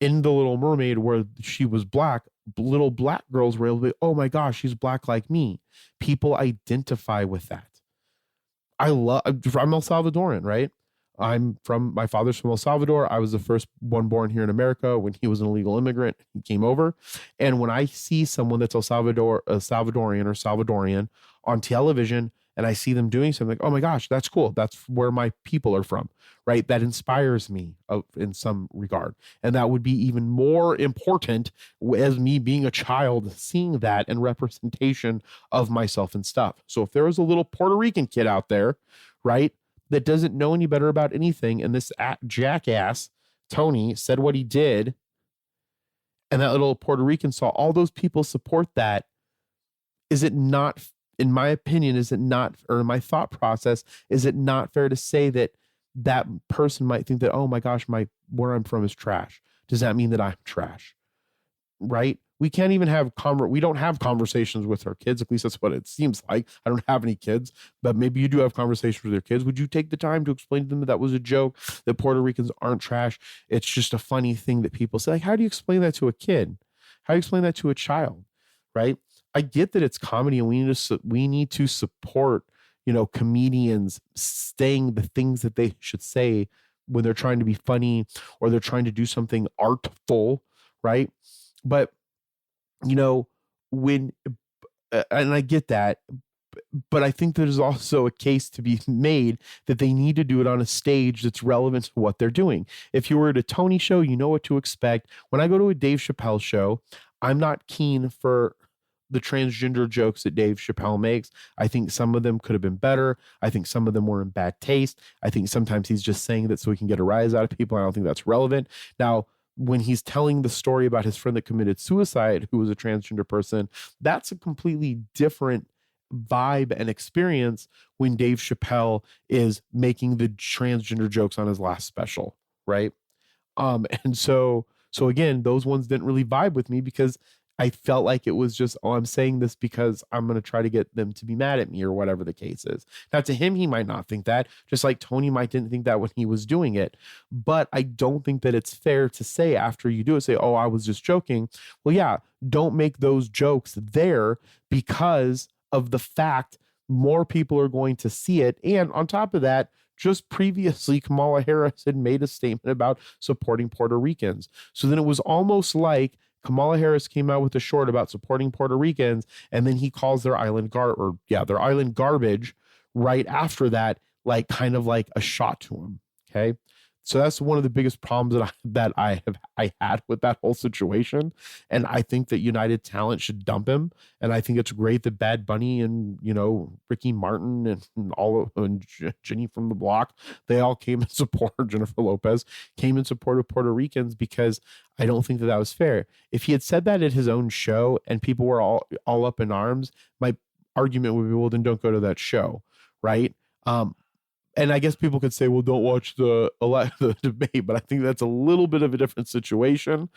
In The Little Mermaid, where she was black, little black girls were able to be, oh my gosh, she's black like me. People identify with that. I'm El Salvadoran, right? My father's from El Salvador. I was the first one born here in America when he was an illegal immigrant. He came over. And when I see someone that's Salvadorian or Salvadorian on television, and I see them doing something, like, oh my gosh, that's cool. That's where my people are from, right? That inspires me in some regard. And that would be even more important as me being a child, seeing that and representation of myself and stuff. So if there was a little Puerto Rican kid out there, right, that doesn't know any better about anything, and this jackass Tony said what he did, and that little Puerto Rican saw all those people support that, is it not, in my opinion, or in my thought process, is it not fair to say that that person might think that, oh my gosh, where I'm from is trash? Does that mean that I'm trash? Right? We can't even we don't have conversations with our kids. At least that's what it seems like. I don't have any kids, but maybe you do have conversations with your kids. Would you take the time to explain to them that was a joke, that Puerto Ricans aren't trash? It's just a funny thing that people say. Like, how do you explain that to a kid? How do you explain that to a child? Right? I get that it's comedy, and we need to support, comedians saying the things that they should say when they're trying to be funny or they're trying to do something artful, right? But when and I get that, but I think there's also a case to be made that they need to do it on a stage that's relevant to what they're doing. If you were at a Tony show, you know what to expect. When I go to a Dave Chappelle show, I'm not keen for the transgender jokes that Dave Chappelle makes. I think some of them could have been better. I think some of them were in bad taste. I think sometimes he's just saying that so he can get a rise out of people. I don't think that's relevant. Now, when he's telling the story about his friend that committed suicide, who was a transgender person, that's a completely different vibe and experience when Dave Chappelle is making the transgender jokes on his last special, right? And so again, those ones didn't really vibe with me because I felt like it was just, oh, I'm saying this because I'm going to try to get them to be mad at me or whatever the case is. Now, to him, he might not think that, just like Tony might didn't think that when he was doing it. But I don't think that it's fair to say after you do it, say, oh, I was just joking. Well, yeah, don't make those jokes there because of the fact more people are going to see it. And on top of that, just previously, Kamala Harris had made a statement about supporting Puerto Ricans. So then it was almost like Kamala Harris came out with a short about supporting Puerto Ricans, and then he calls their island their island garbage right after that, like kind of like a shot to him. Okay. So that's one of the biggest problems that I had with that whole situation. And I think that United Talent should dump him. And I think it's great that Bad Bunny and, Ricky Martin and Jenny from the Block, they all came in support. Jennifer Lopez came in support of Puerto Ricans because I don't think that was fair. If he had said that at his own show and people were all up in arms, my argument would be, well, then don't go to that show. Right. And I guess people could say, well, don't watch the debate, but I think that's a little bit of a different situation.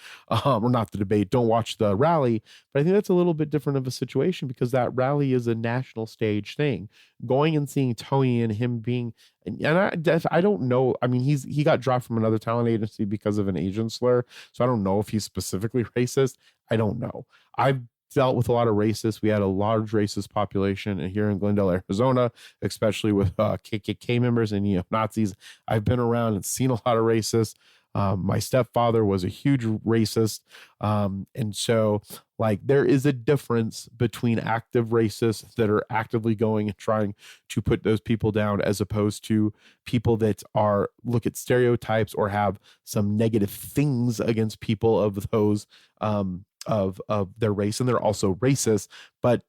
Or not the debate, don't watch the rally. But I think that's a little bit different of a situation because that rally is a national stage thing. Going and seeing Tony and him being, and I don't know. I mean, he got dropped from another talent agency because of an Asian slur. So I don't know if he's specifically racist. I don't know. I've dealt with a lot of racists. We had a large racist population here in Glendale, Arizona, especially with KKK members and Nazis. I've been around and seen a lot of racists. My stepfather was a huge racist. And so like there is a difference between active racists that are actively going and trying to put those people down as opposed to people that look at stereotypes or have some negative things against people of those of their race, and they're also racist. But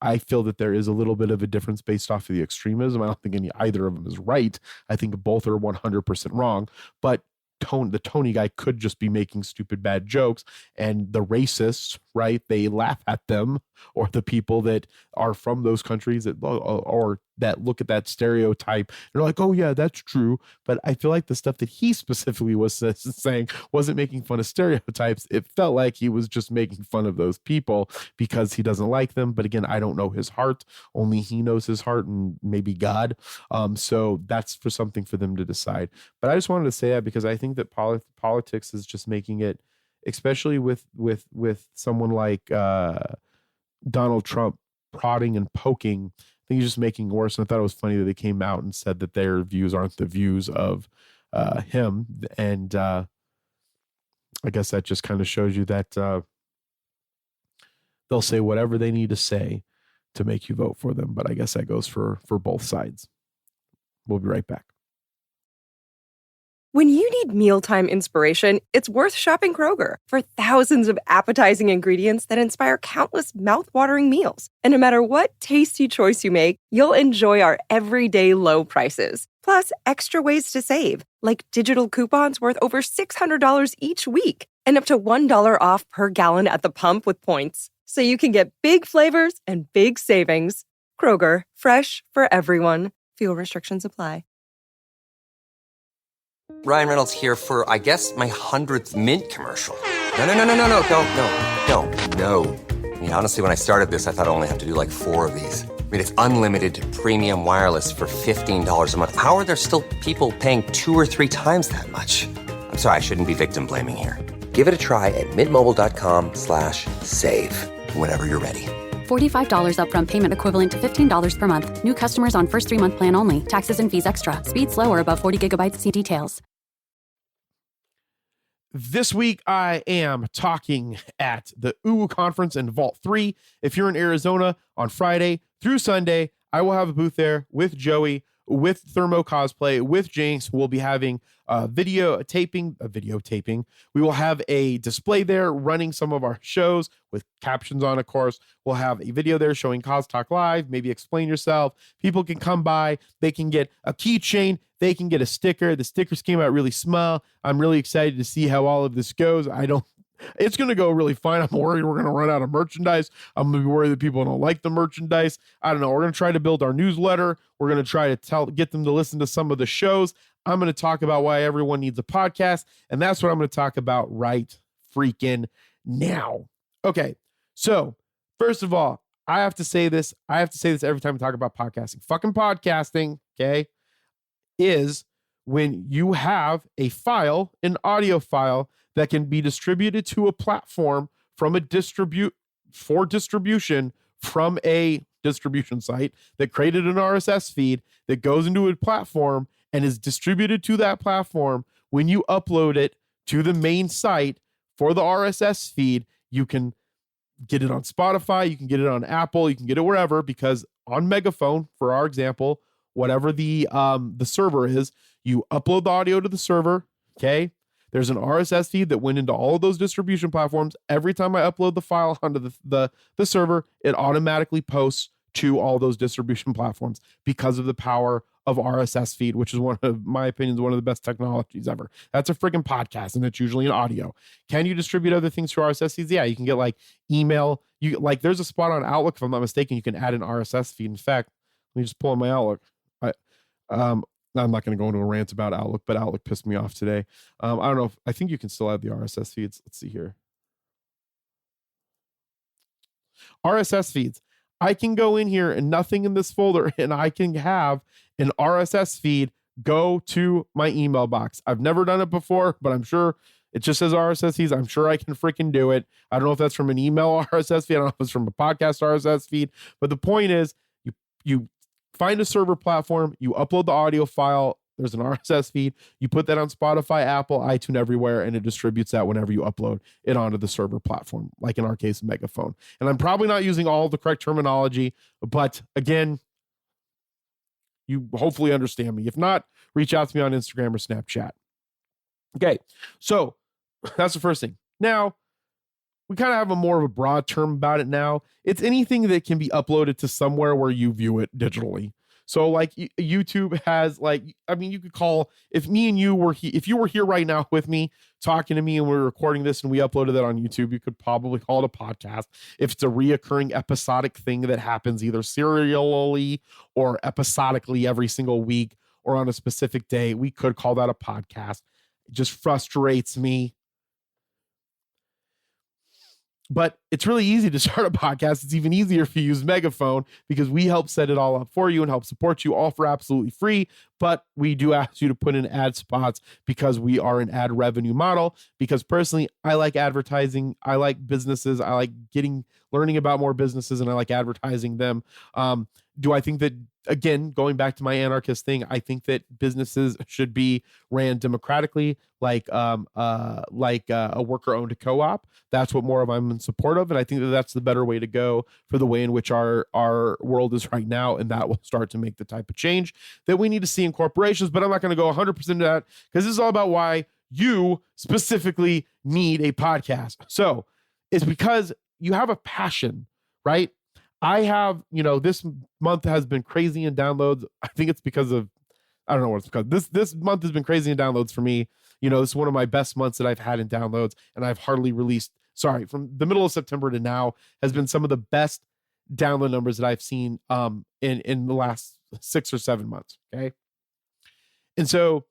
I feel that there is a little bit of a difference based off of the extremism. I don't think either of them is right. I think both are 100% wrong. But the Tony guy could just be making stupid bad jokes, and the racists, right, they laugh at them, or the people that are from those countries that or that look at that stereotype, they're like, oh yeah, that's true. But I feel like the stuff that he specifically was saying wasn't making fun of stereotypes. It felt like he was just making fun of those people because he doesn't like them. But again, I don't know his heart. Only he knows his heart, and maybe God. So that's for something for them to decide. But I just wanted to say that because I think that politics is just making it, especially with someone like Donald Trump prodding and poking, I think he's just making it worse. And I thought it was funny that they came out and said that their views aren't the views of him. And I guess that just kind of shows you that they'll say whatever they need to say to make you vote for them. But I guess that goes for both sides. We'll be right back. When you need mealtime inspiration, it's worth shopping Kroger for thousands of appetizing ingredients that inspire countless mouth-watering meals. And no matter what tasty choice you make, you'll enjoy our everyday low prices. Plus, extra ways to save, like digital coupons worth over $600 each week and up to $1 off per gallon at the pump with points. So you can get big flavors and big savings. Kroger, fresh for everyone. Fuel restrictions apply. Ryan Reynolds here for, I guess, my 100th Mint commercial. No, don't. I mean, honestly, when I started this, I thought I only have to do like 4 of these. I mean, it's unlimited premium wireless for $15 a month. How are there still people paying 2 or 3 times that much? I'm sorry, I shouldn't be victim blaming here. Give it a try at mintmobile.com/save. Whenever you're ready. $45 upfront payment equivalent to $15 per month. New customers on first 3-month plan only. Taxes and fees extra. Speed slower above 40 gigabytes. See details. This week, I am talking at the UU conference in Vault 3. If you're in Arizona on Friday through Sunday, I will have a booth there with Joey, with Thermo Cosplay, with James. We'll be having a video taping. We will have a display there running some of our shows with captions on, of course. We'll have a video there showing Cos Talk Live, maybe explain yourself. People can come by. They can get a keychain. They can get a sticker. The stickers came out really small. I'm really excited to see how all of this goes. It's going to go really fine. I'm worried we're going to run out of merchandise. I'm going to be worried that people don't like the merchandise. I don't know. We're going to try to build our newsletter. We're going to try to get them to listen to some of the shows. I'm going to talk about why everyone needs a podcast. And that's what I'm going to talk about right freaking now. Okay. So first of all, I have to say this every time I talk about podcasting. Fucking podcasting, okay, is when you have a file, an audio file that can be distributed to a platform from a distribution from a distribution site that created an RSS feed that goes into a platform and is distributed to that platform. When you upload it to the main site for the RSS feed, you can get it on Spotify, you can get it on Apple, you can get it wherever, because on Megaphone, for our example, whatever the server is, you upload the audio to the server, okay? There's an RSS feed that went into all of those distribution platforms. Every time I upload the file onto the server, it automatically posts to all those distribution platforms because of the power of RSS feed, which is one of my opinions, one of the best technologies ever. That's a freaking podcast, and it's usually an audio. Can you distribute other things through RSS feeds? Yeah, you can get like email. There's a spot on Outlook, if I'm not mistaken, you can add an RSS feed. In fact, let me just pull on my Outlook. I'm not going to go into a rant about Outlook, but Outlook pissed me off today. I don't know I think you can still add the RSS feeds. Let's see here. RSS feeds. I can go in here and nothing in this folder, and I can have an RSS feed go to my email box. I've never done it before, but I'm sure it just says RSS feeds. I'm sure I can freaking do it. I don't know if that's from an email RSS feed. I don't know if it's from a podcast RSS feed, but the point is you find a server platform, you upload the audio file, there's an RSS feed, you put that on Spotify, Apple, iTunes, everywhere, and it distributes that whenever you upload it onto the server platform, like in our case, Megaphone. And I'm probably not using all the correct terminology, but again, you hopefully understand me. If not, reach out to me on Instagram or Snapchat. Okay, so that's the first thing. Now, we kind of have a more of a broad term about it now. It's anything that can be uploaded to somewhere where you view it digitally. So like YouTube has you could call, if me and you were if you were here right now with me talking to me and we're recording this and we uploaded that on YouTube, you could probably call it a podcast. If it's a reoccurring episodic thing that happens either serially or episodically every single week or on a specific day, we could call that a podcast. It just frustrates me. But it's really easy to start a podcast. It's even easier if you use Megaphone because we help set it all up for you and help support you all for absolutely free. But we do ask you to put in ad spots because we are an ad revenue model. Because personally, I like advertising. I like businesses. I like learning about more businesses, and I like advertising them. Do I think that, again, going back to my anarchist thing, I think that businesses should be ran democratically, like a worker-owned co-op. That's what more of I'm in support of, and I think that that's the better way to go for the way in which our world is right now, and that will start to make the type of change that we need to see in corporations. But I'm not going to go 100% to that because this is all about why you specifically need a podcast. So it's because you have a passion, right? I have, this month has been crazy in downloads. I think it's because of, I don't know what it's because. This month has been crazy in downloads for me. This is one of my best months that I've had in downloads, and I've hardly released, from the middle of September to now has been some of the best download numbers that I've seen in the last 6 or 7 months. Okay. And so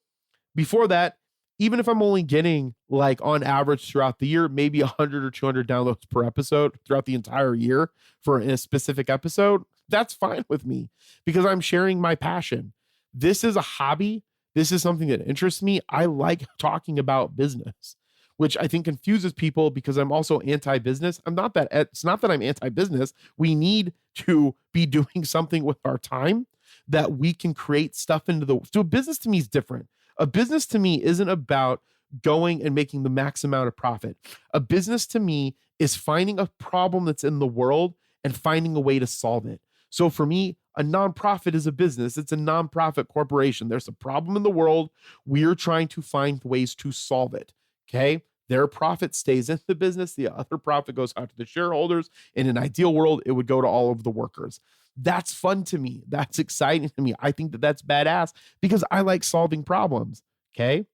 before that, even if I'm only getting on average throughout the year, maybe 100 or 200 downloads per episode throughout the entire year for a specific episode, that's fine with me because I'm sharing my passion. This is a hobby. This is something that interests me. I like talking about business, which I think confuses people because I'm also anti-business. It's not that I'm anti-business. We need to be doing something with our time that we can create stuff into so business to me is different. A business to me isn't about going and making the max amount of profit. A business to me is finding a problem that's in the world and finding a way to solve it. So for me, a nonprofit is a business. It's a nonprofit corporation. There's a problem in the world. We're trying to find ways to solve it. Okay. Their profit stays in the business. The other profit goes out to the shareholders. In an ideal world, it would go to all of the workers. That's fun to me. That's exciting to me. I think that that's badass because I like solving problems. Okay.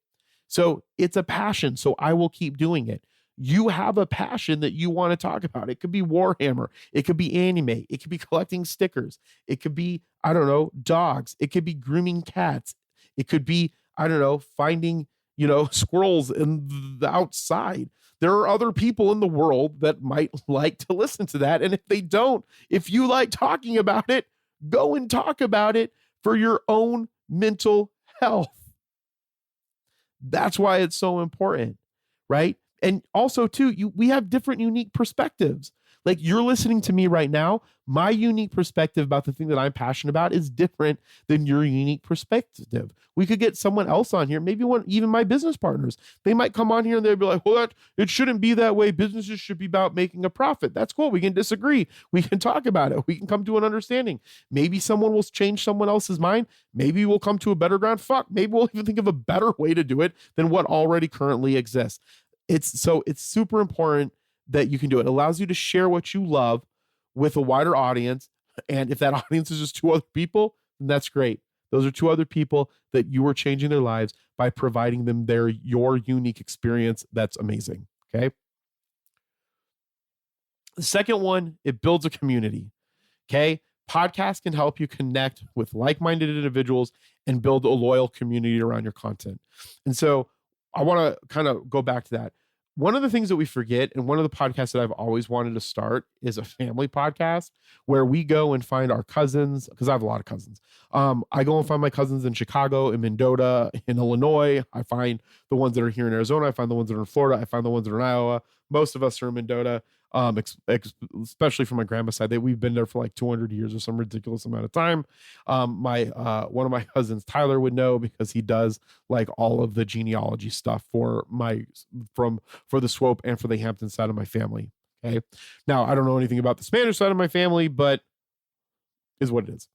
So it's a passion. So I will keep doing it. You have a passion that you want to talk about. It could be Warhammer. It could be anime. It could be collecting stickers. It could be, I don't know, dogs. It could be grooming cats. It could be, I don't know, finding, squirrels in the outside. There are other people in the world that might like to listen to that. And if they don't, if you like talking about it, go and talk about it for your own mental health. That's why it's so important, right? And also too, we have different unique perspectives. Like you're listening to me right now. My unique perspective about the thing that I'm passionate about is different than your unique perspective. We could get someone else on here, maybe even my business partners. They might come on here and they'll be like, well, it shouldn't be that way. Businesses should be about making a profit. That's cool. We can disagree. We can talk about it. We can come to an understanding. Maybe someone will change someone else's mind. Maybe we'll come to a better ground. Maybe we'll even think of a better way to do it than what already currently exists. It's super important that you can do it. It allows you to share what you love with a wider audience. And if that audience is just two other people, then that's great. Those are two other people that you are changing their lives by providing them your unique experience. That's amazing. Okay. The second one, it builds a community. Okay. Podcasts can help you connect with like-minded individuals and build a loyal community around your content. And so I want to kind of go back to that. One of the things that we forget, and one of the podcasts that I've always wanted to start, is a family podcast where we go and find our cousins, because I have a lot of cousins. I go and find my cousins in Chicago, in Mendota, in Illinois. I find the ones that are here in Arizona. I find the ones that are in Florida. I find the ones that are in Iowa. Most of us are in Mendota, especially from my grandma's side. We've been there for like 200 years or some ridiculous amount of time. One of my cousins, Tyler, would know because he does like all of the genealogy stuff for the Swope and for the Hampton side of my family. Okay. Now, I don't know anything about the Spanish side of my family, but is what it is.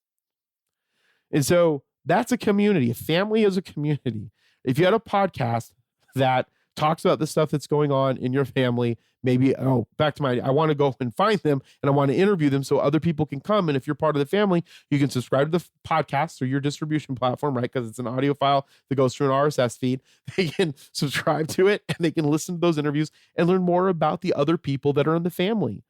And so that's a community. A family is a community. If you had a podcast that talks about the stuff that's going on in your family, maybe, I want to go and find them and I want to interview them so other people can come. And if you're part of the family, you can subscribe to the podcast through your distribution platform, right? Because it's an audio file that goes through an RSS feed. They can subscribe to it and they can listen to those interviews and learn more about the other people that are in the family.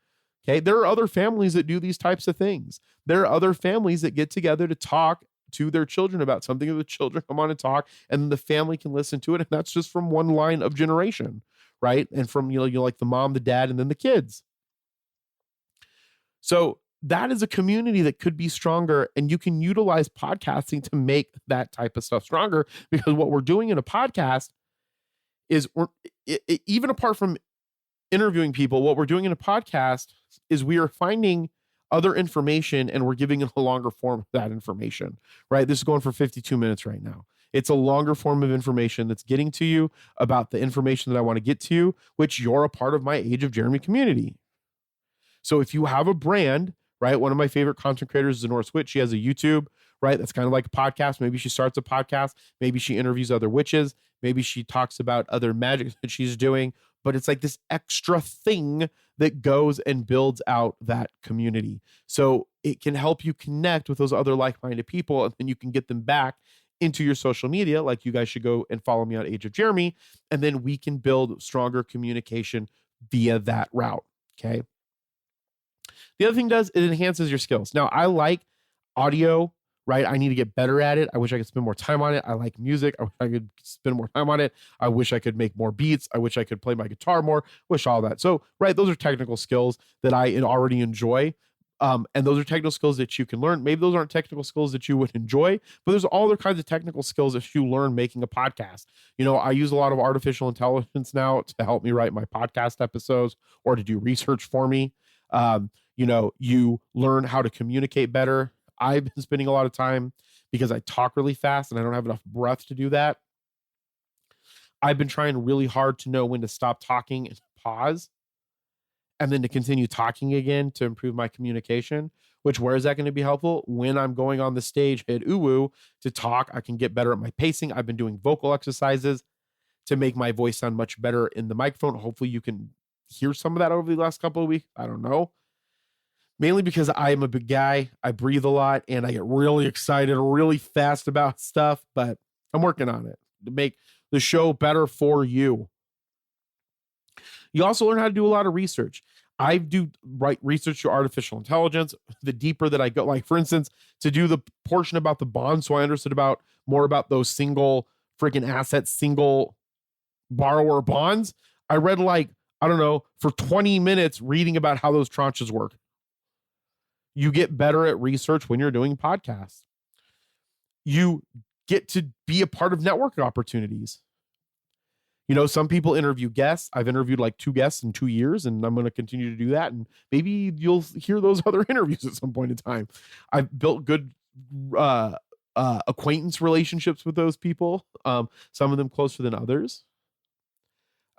Okay. There are other families that do these types of things. There are other families that get together to talk to their children about something, and the children come on and talk, and then the family can listen to it. And that's just from one line of generation, right? And from, like the mom, the dad, and then the kids. So that is a community that could be stronger, and you can utilize podcasting to make that type of stuff stronger, because what we're doing in a podcast is even apart from interviewing people, what we're doing in a podcast is we are finding other information and we're giving it a longer form of that information, right? This is going for 52 minutes right now. It's a longer form of information that's getting to you about the information that I want to get to you, which you're a part of my Age of Jeremy community. So if you have a brand, right? One of my favorite content creators is North Witch. She has a YouTube, right? That's kind of like a podcast. Maybe she starts a podcast. Maybe she interviews other witches. Maybe she talks about other magic that she's doing, but it's like this extra thing that goes and builds out that community. So it can help you connect with those other like-minded people, and then you can get them back into your social media. Like, you guys should go and follow me on Age of Jeremy, and then we can build stronger communication via that route. Okay. The other thing it enhances your skills. Now, I like audio, right? I need to get better at it. I wish I could spend more time on it. I like music. I wish I could spend more time on it. I wish I could make more beats. I wish I could play my guitar more. Wish all that. So, right, those are technical skills that I already enjoy. And those are technical skills that you can learn. Maybe those aren't technical skills that you would enjoy, but there's all other kinds of technical skills that you learn making a podcast. I use a lot of artificial intelligence now to help me write my podcast episodes or to do research for me. You learn how to communicate better. I've been spending a lot of time, because I talk really fast and I don't have enough breath to do that. I've been trying really hard to know when to stop talking and pause, and then to continue talking again to improve my communication. Which, where is that going to be helpful? When I'm going on the stage at UWU to talk, I can get better at my pacing. I've been doing vocal exercises to make my voice sound much better in the microphone. Hopefully you can hear some of that over the last couple of weeks. I don't know. Mainly because I am a big guy. I breathe a lot and I get really excited really fast about stuff, but I'm working on it to make the show better for you. You also learn how to do a lot of research. I do research to artificial intelligence. The deeper that I go, like for instance, to do the portion about the bonds, so I understood more about those single freaking assets, single borrower bonds. I read for 20 minutes reading about how those tranches work. You get better at research when you're doing podcasts. You get to be a part of networking opportunities. Some people interview guests. I've interviewed like 2 guests in 2 years, and I'm going to continue to do that. And maybe you'll hear those other interviews at some point in time. I've built good acquaintance relationships with those people. Some of them closer than others.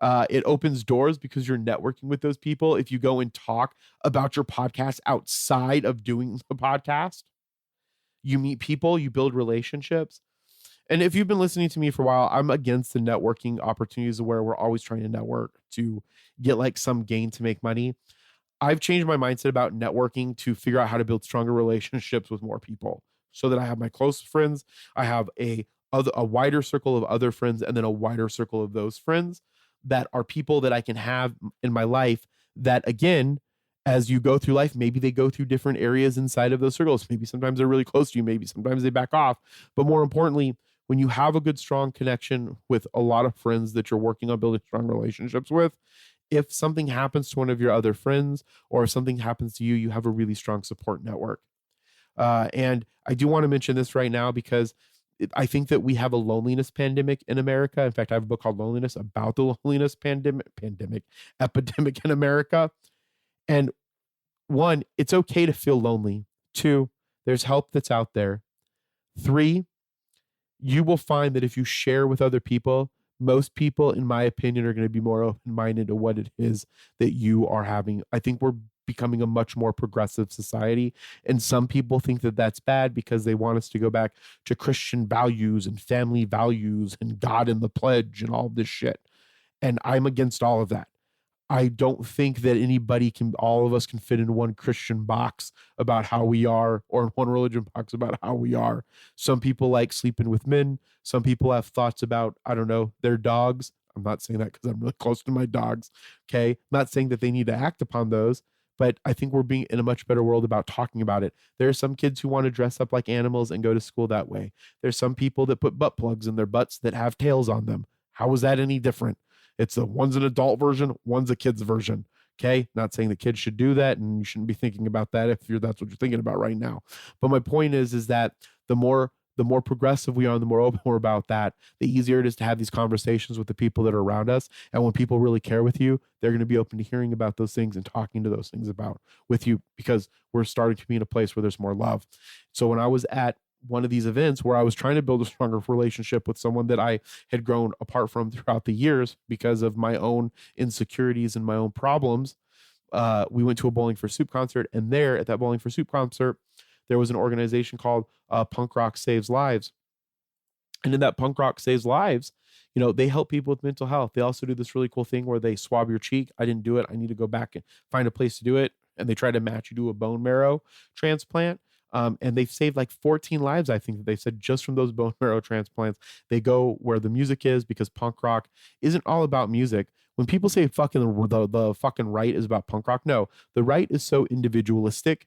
It opens doors because you're networking with those people. If you go and talk about your podcast outside of doing the podcast, you meet people, you build relationships. And if you've been listening to me for a while, I'm against the networking opportunities where we're always trying to network to get like some gain to make money. I've changed my mindset about networking to figure out how to build stronger relationships with more people so that I have my close friends. I have a wider circle of other friends, and then a wider circle of those friends that are people that I can have in my life that, again, as you go through life, maybe they go through different areas inside of those circles. Maybe sometimes they're really close to you. Maybe sometimes they back off. But more importantly, when you have a good, strong connection with a lot of friends that you're working on building strong relationships with, if something happens to one of your other friends or if something happens to you, you have a really strong support network. And I do want to mention this right now because I think that we have a loneliness pandemic in America. In fact, I have a book called Loneliness about the loneliness epidemic in America. And 1, it's okay to feel lonely. 2, there's help that's out there. 3, you will find that if you share with other people, most people, in my opinion, are going to be more open-minded to what it is that you are having. I think we're becoming a much more progressive society. And some people think that that's bad because they want us to go back to Christian values and family values and God in the pledge and all this shit. And I'm against all of that. I don't think that all of us can fit in one Christian box about how we are, or in one religion box about how we are. Some people like sleeping with men. Some people have thoughts about, I don't know, their dogs. I'm not saying that because I'm really close to my dogs. Okay. I'm not saying that they need to act upon those, but I think we're being in a much better world about talking about it. There are some kids who want to dress up like animals and go to school that way. There's some people that put butt plugs in their butts that have tails on them. How is that any different? One's an adult version, one's a kid's version. Okay. Not saying that kids should do that, and you shouldn't be thinking about that if that's what you're thinking about right now. But my point is that the more progressive we are, the more open we're about that, the easier it is to have these conversations with the people that are around us. And when people really care with you, they're going to be open to hearing about those things and talking to those things with you, because we're starting to be in a place where there's more love. So when I was at one of these events where I was trying to build a stronger relationship with someone that I had grown apart from throughout the years because of my own insecurities and my own problems, we went to a Bowling for Soup concert. And there at that Bowling for Soup concert, there was an organization called Punk Rock Saves Lives. And in that Punk Rock Saves Lives, they help people with mental health. They also do this really cool thing where they swab your cheek. I didn't do it. I need to go back and find a place to do it. And they try to match you to a bone marrow transplant. And they've saved like 14 lives, I think, that they said, just from those bone marrow transplants. They go where the music is, because punk rock isn't all about music. When people say the fucking right is about punk rock, no, the right is so individualistic.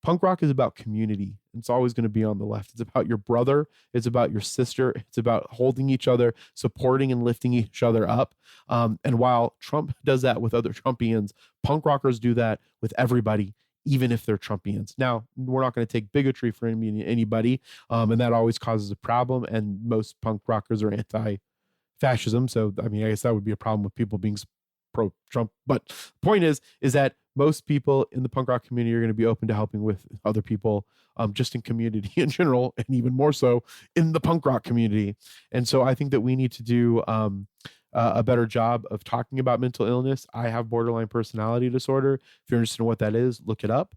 Punk rock is about community. It's always going to be on the left. It's about your brother. It's about your sister. It's about holding each other, supporting and lifting each other up. And while Trump does that with other Trumpians, punk rockers do that with everybody, even if they're Trumpians. Now, we're not going to take bigotry for anybody, and that always causes a problem. And most punk rockers are anti-fascism. So, I guess that would be a problem with people being pro-Trump. But the point is that most people in the punk rock community are going to be open to helping with other people, just in community in general, and even more so in the punk rock community. And so I think that we need to do a better job of talking about mental illness. I have borderline personality disorder. If you're interested in what that is, look it up.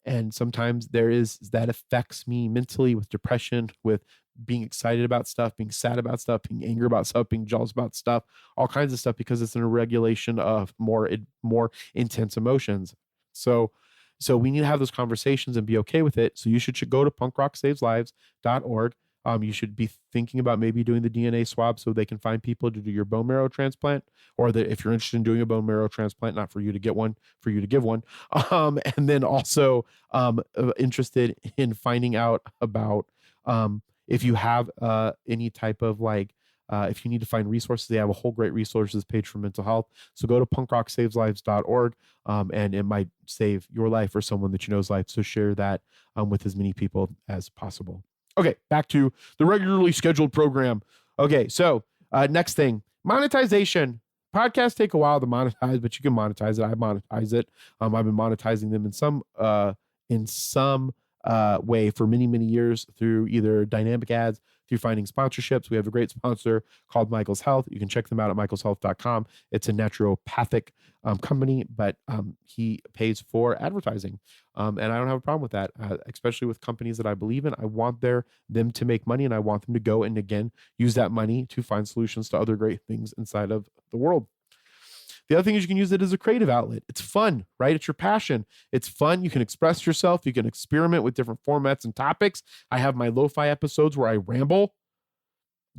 And sometimes that affects me mentally with depression, with being excited about stuff, being sad about stuff, being angry about stuff, being jealous about stuff, all kinds of stuff, because it's an irregulation of more intense emotions. So we need to have those conversations and be okay with it. So you should go to punkrocksaveslives.org. You should be thinking about maybe doing the DNA swab so they can find people to do your bone marrow transplant, or that if you're interested in doing a bone marrow transplant, not for you to get one, for you to give one. And then also interested in finding out about if you have any type of if you need to find resources, they have a whole great resources page for mental health. So go to punkrocksaveslives.org, and it might save your life or someone that you know's life. So share that with as many people as possible. Okay, back to the regularly scheduled program. Okay, so next thing, monetization. Podcasts take a while to monetize, but you can monetize it. I monetize it. I've been monetizing them in some way for many, many years through either dynamic ads, through finding sponsorships. We have a great sponsor called Michael's Health. You can check them out at michaelshealth.com. It's a naturopathic company, but he pays for advertising. And I don't have a problem with that, especially with companies that I believe in. I want them to make money, and I want them to go and, again, use that money to find solutions to other great things inside of the world. The other thing is you can use it as a creative outlet. It's fun, right? It's your passion. It's fun. You can express yourself. You can experiment with different formats and topics. I have my lo-fi episodes where I ramble.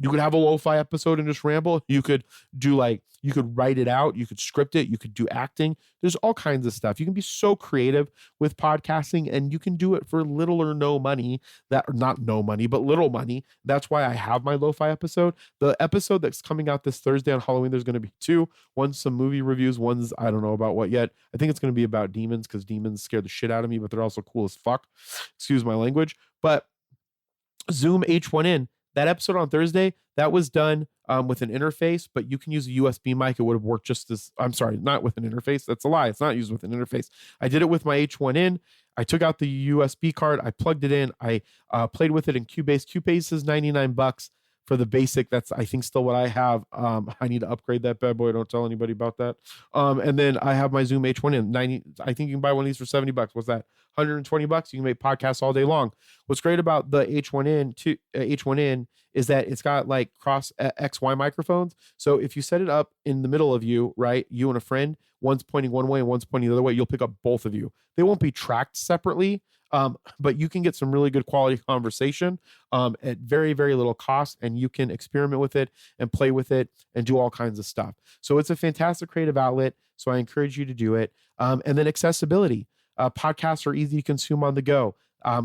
You could have a lo-fi episode and just ramble. You could you could write it out. You could script it. You could do acting. There's all kinds of stuff. You can be so creative with podcasting, and you can do it for little or no money. Not no money, but little money. That's why I have my lo-fi episode. The episode that's coming out this Thursday on Halloween, there's going to be two. One's some movie reviews. One's, I don't know about what yet. I think it's going to be about demons, because demons scare the shit out of me, but they're also cool as fuck. Excuse my language. But Zoom H1N, that episode on Thursday, that was done with an interface, but you can use a USB mic. It would have worked just as, I'm sorry, not with an interface. That's a lie. It's not used with an interface. I did it with my H1N. I took out the USB card. I plugged it in. I played with it in Cubase. Cubase is $99 for the basic. That's, I think, still what I have. I need to upgrade that bad boy. Don't tell anybody about that. And then I have my Zoom H1N. I think you can buy one of these for $70. What's that? $120. You can make podcasts all day long. What's great about the H1N is that it's got like cross XY microphones. So if you set it up in the middle of you, right, you and a friend, one's pointing one way and one's pointing the other way, you'll pick up both of you. They won't be tracked separately, but you can get some really good quality conversation at very, very little cost, and you can experiment with it and play with it and do all kinds of stuff. So it's a fantastic creative outlet. So I encourage you to do it. And then accessibility. Podcasts are easy to consume on the go.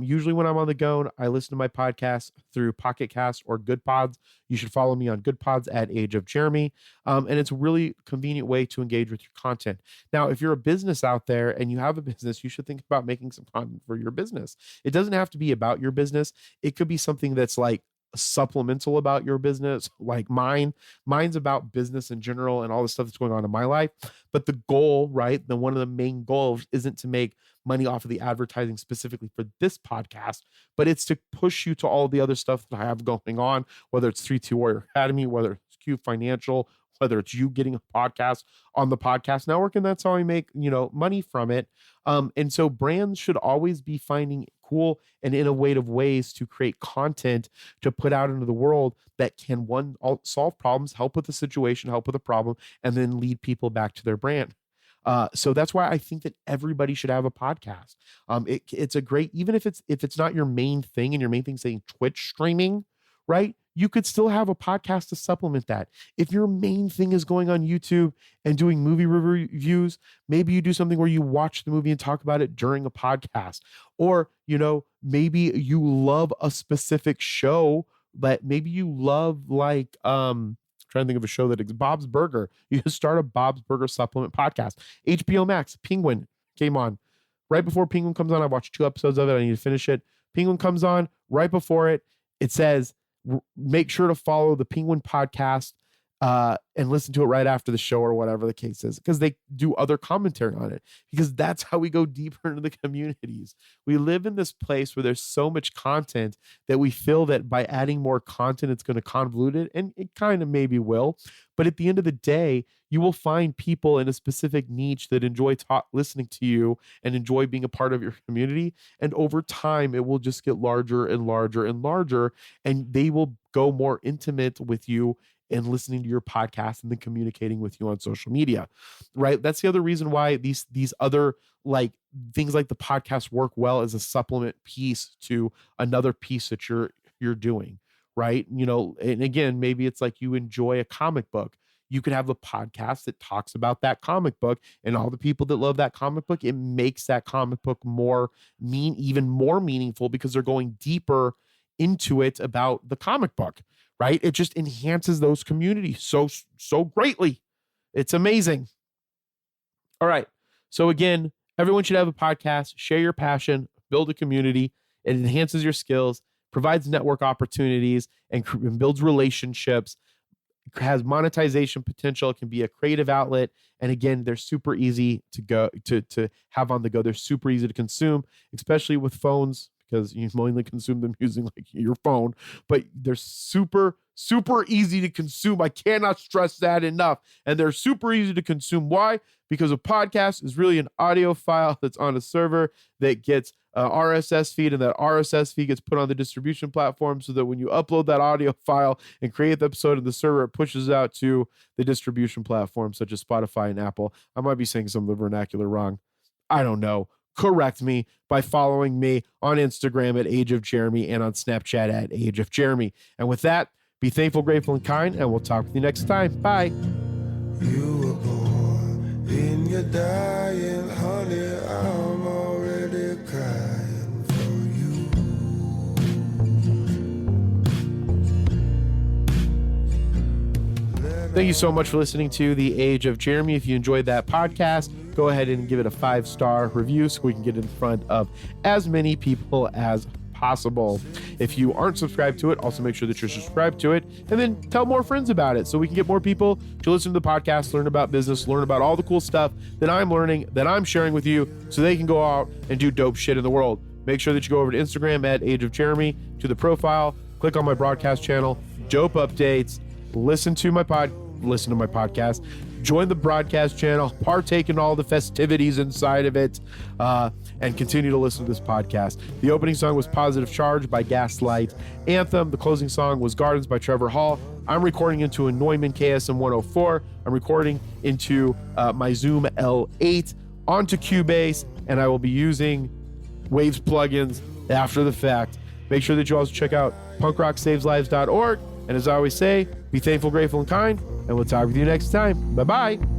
Usually when I'm on the go, I listen to my podcast through Pocket Cast or Good Pods. You should follow me on Good Pods at Age of Jeremy. And it's a really convenient way to engage with your content. Now, if you're a business out there and you have a business, you should think about making some content for your business. It doesn't have to be about your business. It could be something that's like supplemental about your business, like mine's about business in general and all the stuff that's going on in my life. But the goal, right, one of the main goals isn't to make money off of the advertising specifically for this podcast, but it's to push you to all the other stuff that I have going on, whether it's 3-2 Warrior Academy, whether it's Q Financial, whether it's you getting a podcast on the podcast network, and that's how I make, money from it. And so brands should always be finding cool and innovative ways to create content to put out into the world that can, one, solve problems, help with the situation, help with a problem, and then lead people back to their brand. So that's why I think that everybody should have a podcast. It's a great, even if it's not your main thing, and your main thing saying Twitch streaming, right? You could still have a podcast to supplement that. If your main thing is going on YouTube and doing movie reviews, maybe you do something where you watch the movie and talk about it during a podcast. Or, maybe you love a specific show, but maybe you love trying to think of a show that Bob's Burger. You start a Bob's Burger supplement podcast. HBO Max, Penguin came on. Right before Penguin comes on, I watched 2 episodes of it. I need to finish it. Penguin comes on. Right before it says, make sure to follow the Penguin podcast and listen to it right after the show or whatever the case is, because they do other commentary on it, because that's how we go deeper into the communities. We live in this place where there's so much content that we feel that by adding more content, it's going to convolute it. And it kind of maybe will. But at the end of the day, you will find people in a specific niche that enjoy listening to you and enjoy being a part of your community. And over time, it will just get larger and larger and larger, and they will go more intimate with you and listening to your podcast and then communicating with you on social media, right? That's the other reason why these other like things like the podcast work well as a supplement piece to another piece that you're doing, right? You know, and again, maybe it's like you enjoy a comic book. You could have a podcast that talks about that comic book, and all the people that love that comic book, it makes that comic book even more meaningful, because they're going deeper into it about the comic book, right? It just enhances those communities so greatly. It's amazing. All right. So again, everyone should have a podcast. Share your passion, build a community. It enhances your skills, provides network opportunities, and builds relationships. It has monetization potential. It can be a creative outlet. And again, they're super easy to have on the go. They're super easy to consume, especially with phones, because you mainly consume them using like your phone, but they're super easy to consume. I cannot stress that enough. And they're super easy to consume. Why? Because a podcast is really an audio file that's on a server that gets a RSS feed, and that RSS feed gets put on the distribution platform, so that when you upload that audio file and create the episode in the server, it pushes out to the distribution platforms such as Spotify and Apple. I might be saying some of the vernacular wrong. I don't know. Correct me by following me on Instagram at Age of Jeremy and on Snapchat at Age of Jeremy. And with that, be thankful, grateful, and kind, and we'll talk with you next time. Bye. You were born in your dying, honey. I'm already crying for you. Thank you so much for listening to The Age of Jeremy. If you enjoyed that podcast, go ahead and give it a 5-star review so we can get in front of as many people as possible. If you aren't subscribed to it, also make sure that you're subscribed to it, and then tell more friends about it so we can get more people to listen to the podcast, learn about business, learn about all the cool stuff that I'm learning, that I'm sharing with you, so they can go out and do dope shit in the world. Make sure that you go over to Instagram at Age of Jeremy, to the profile, click on my broadcast channel, dope updates, listen to my podcast, join the broadcast channel, partake in all the festivities inside of it, and continue to listen to this podcast. The opening song was Positive Charge by Gaslight Anthem. The closing song was Gardens by Trevor Hall. I'm recording into a Neumann KSM 104. I'm recording into my Zoom L8 onto Cubase, and I will be using Waves plugins after the fact. Make sure that you also check out punkrocksaveslives.org. And as I always say, be thankful, grateful, and kind, and we'll talk with you next time. Bye-bye.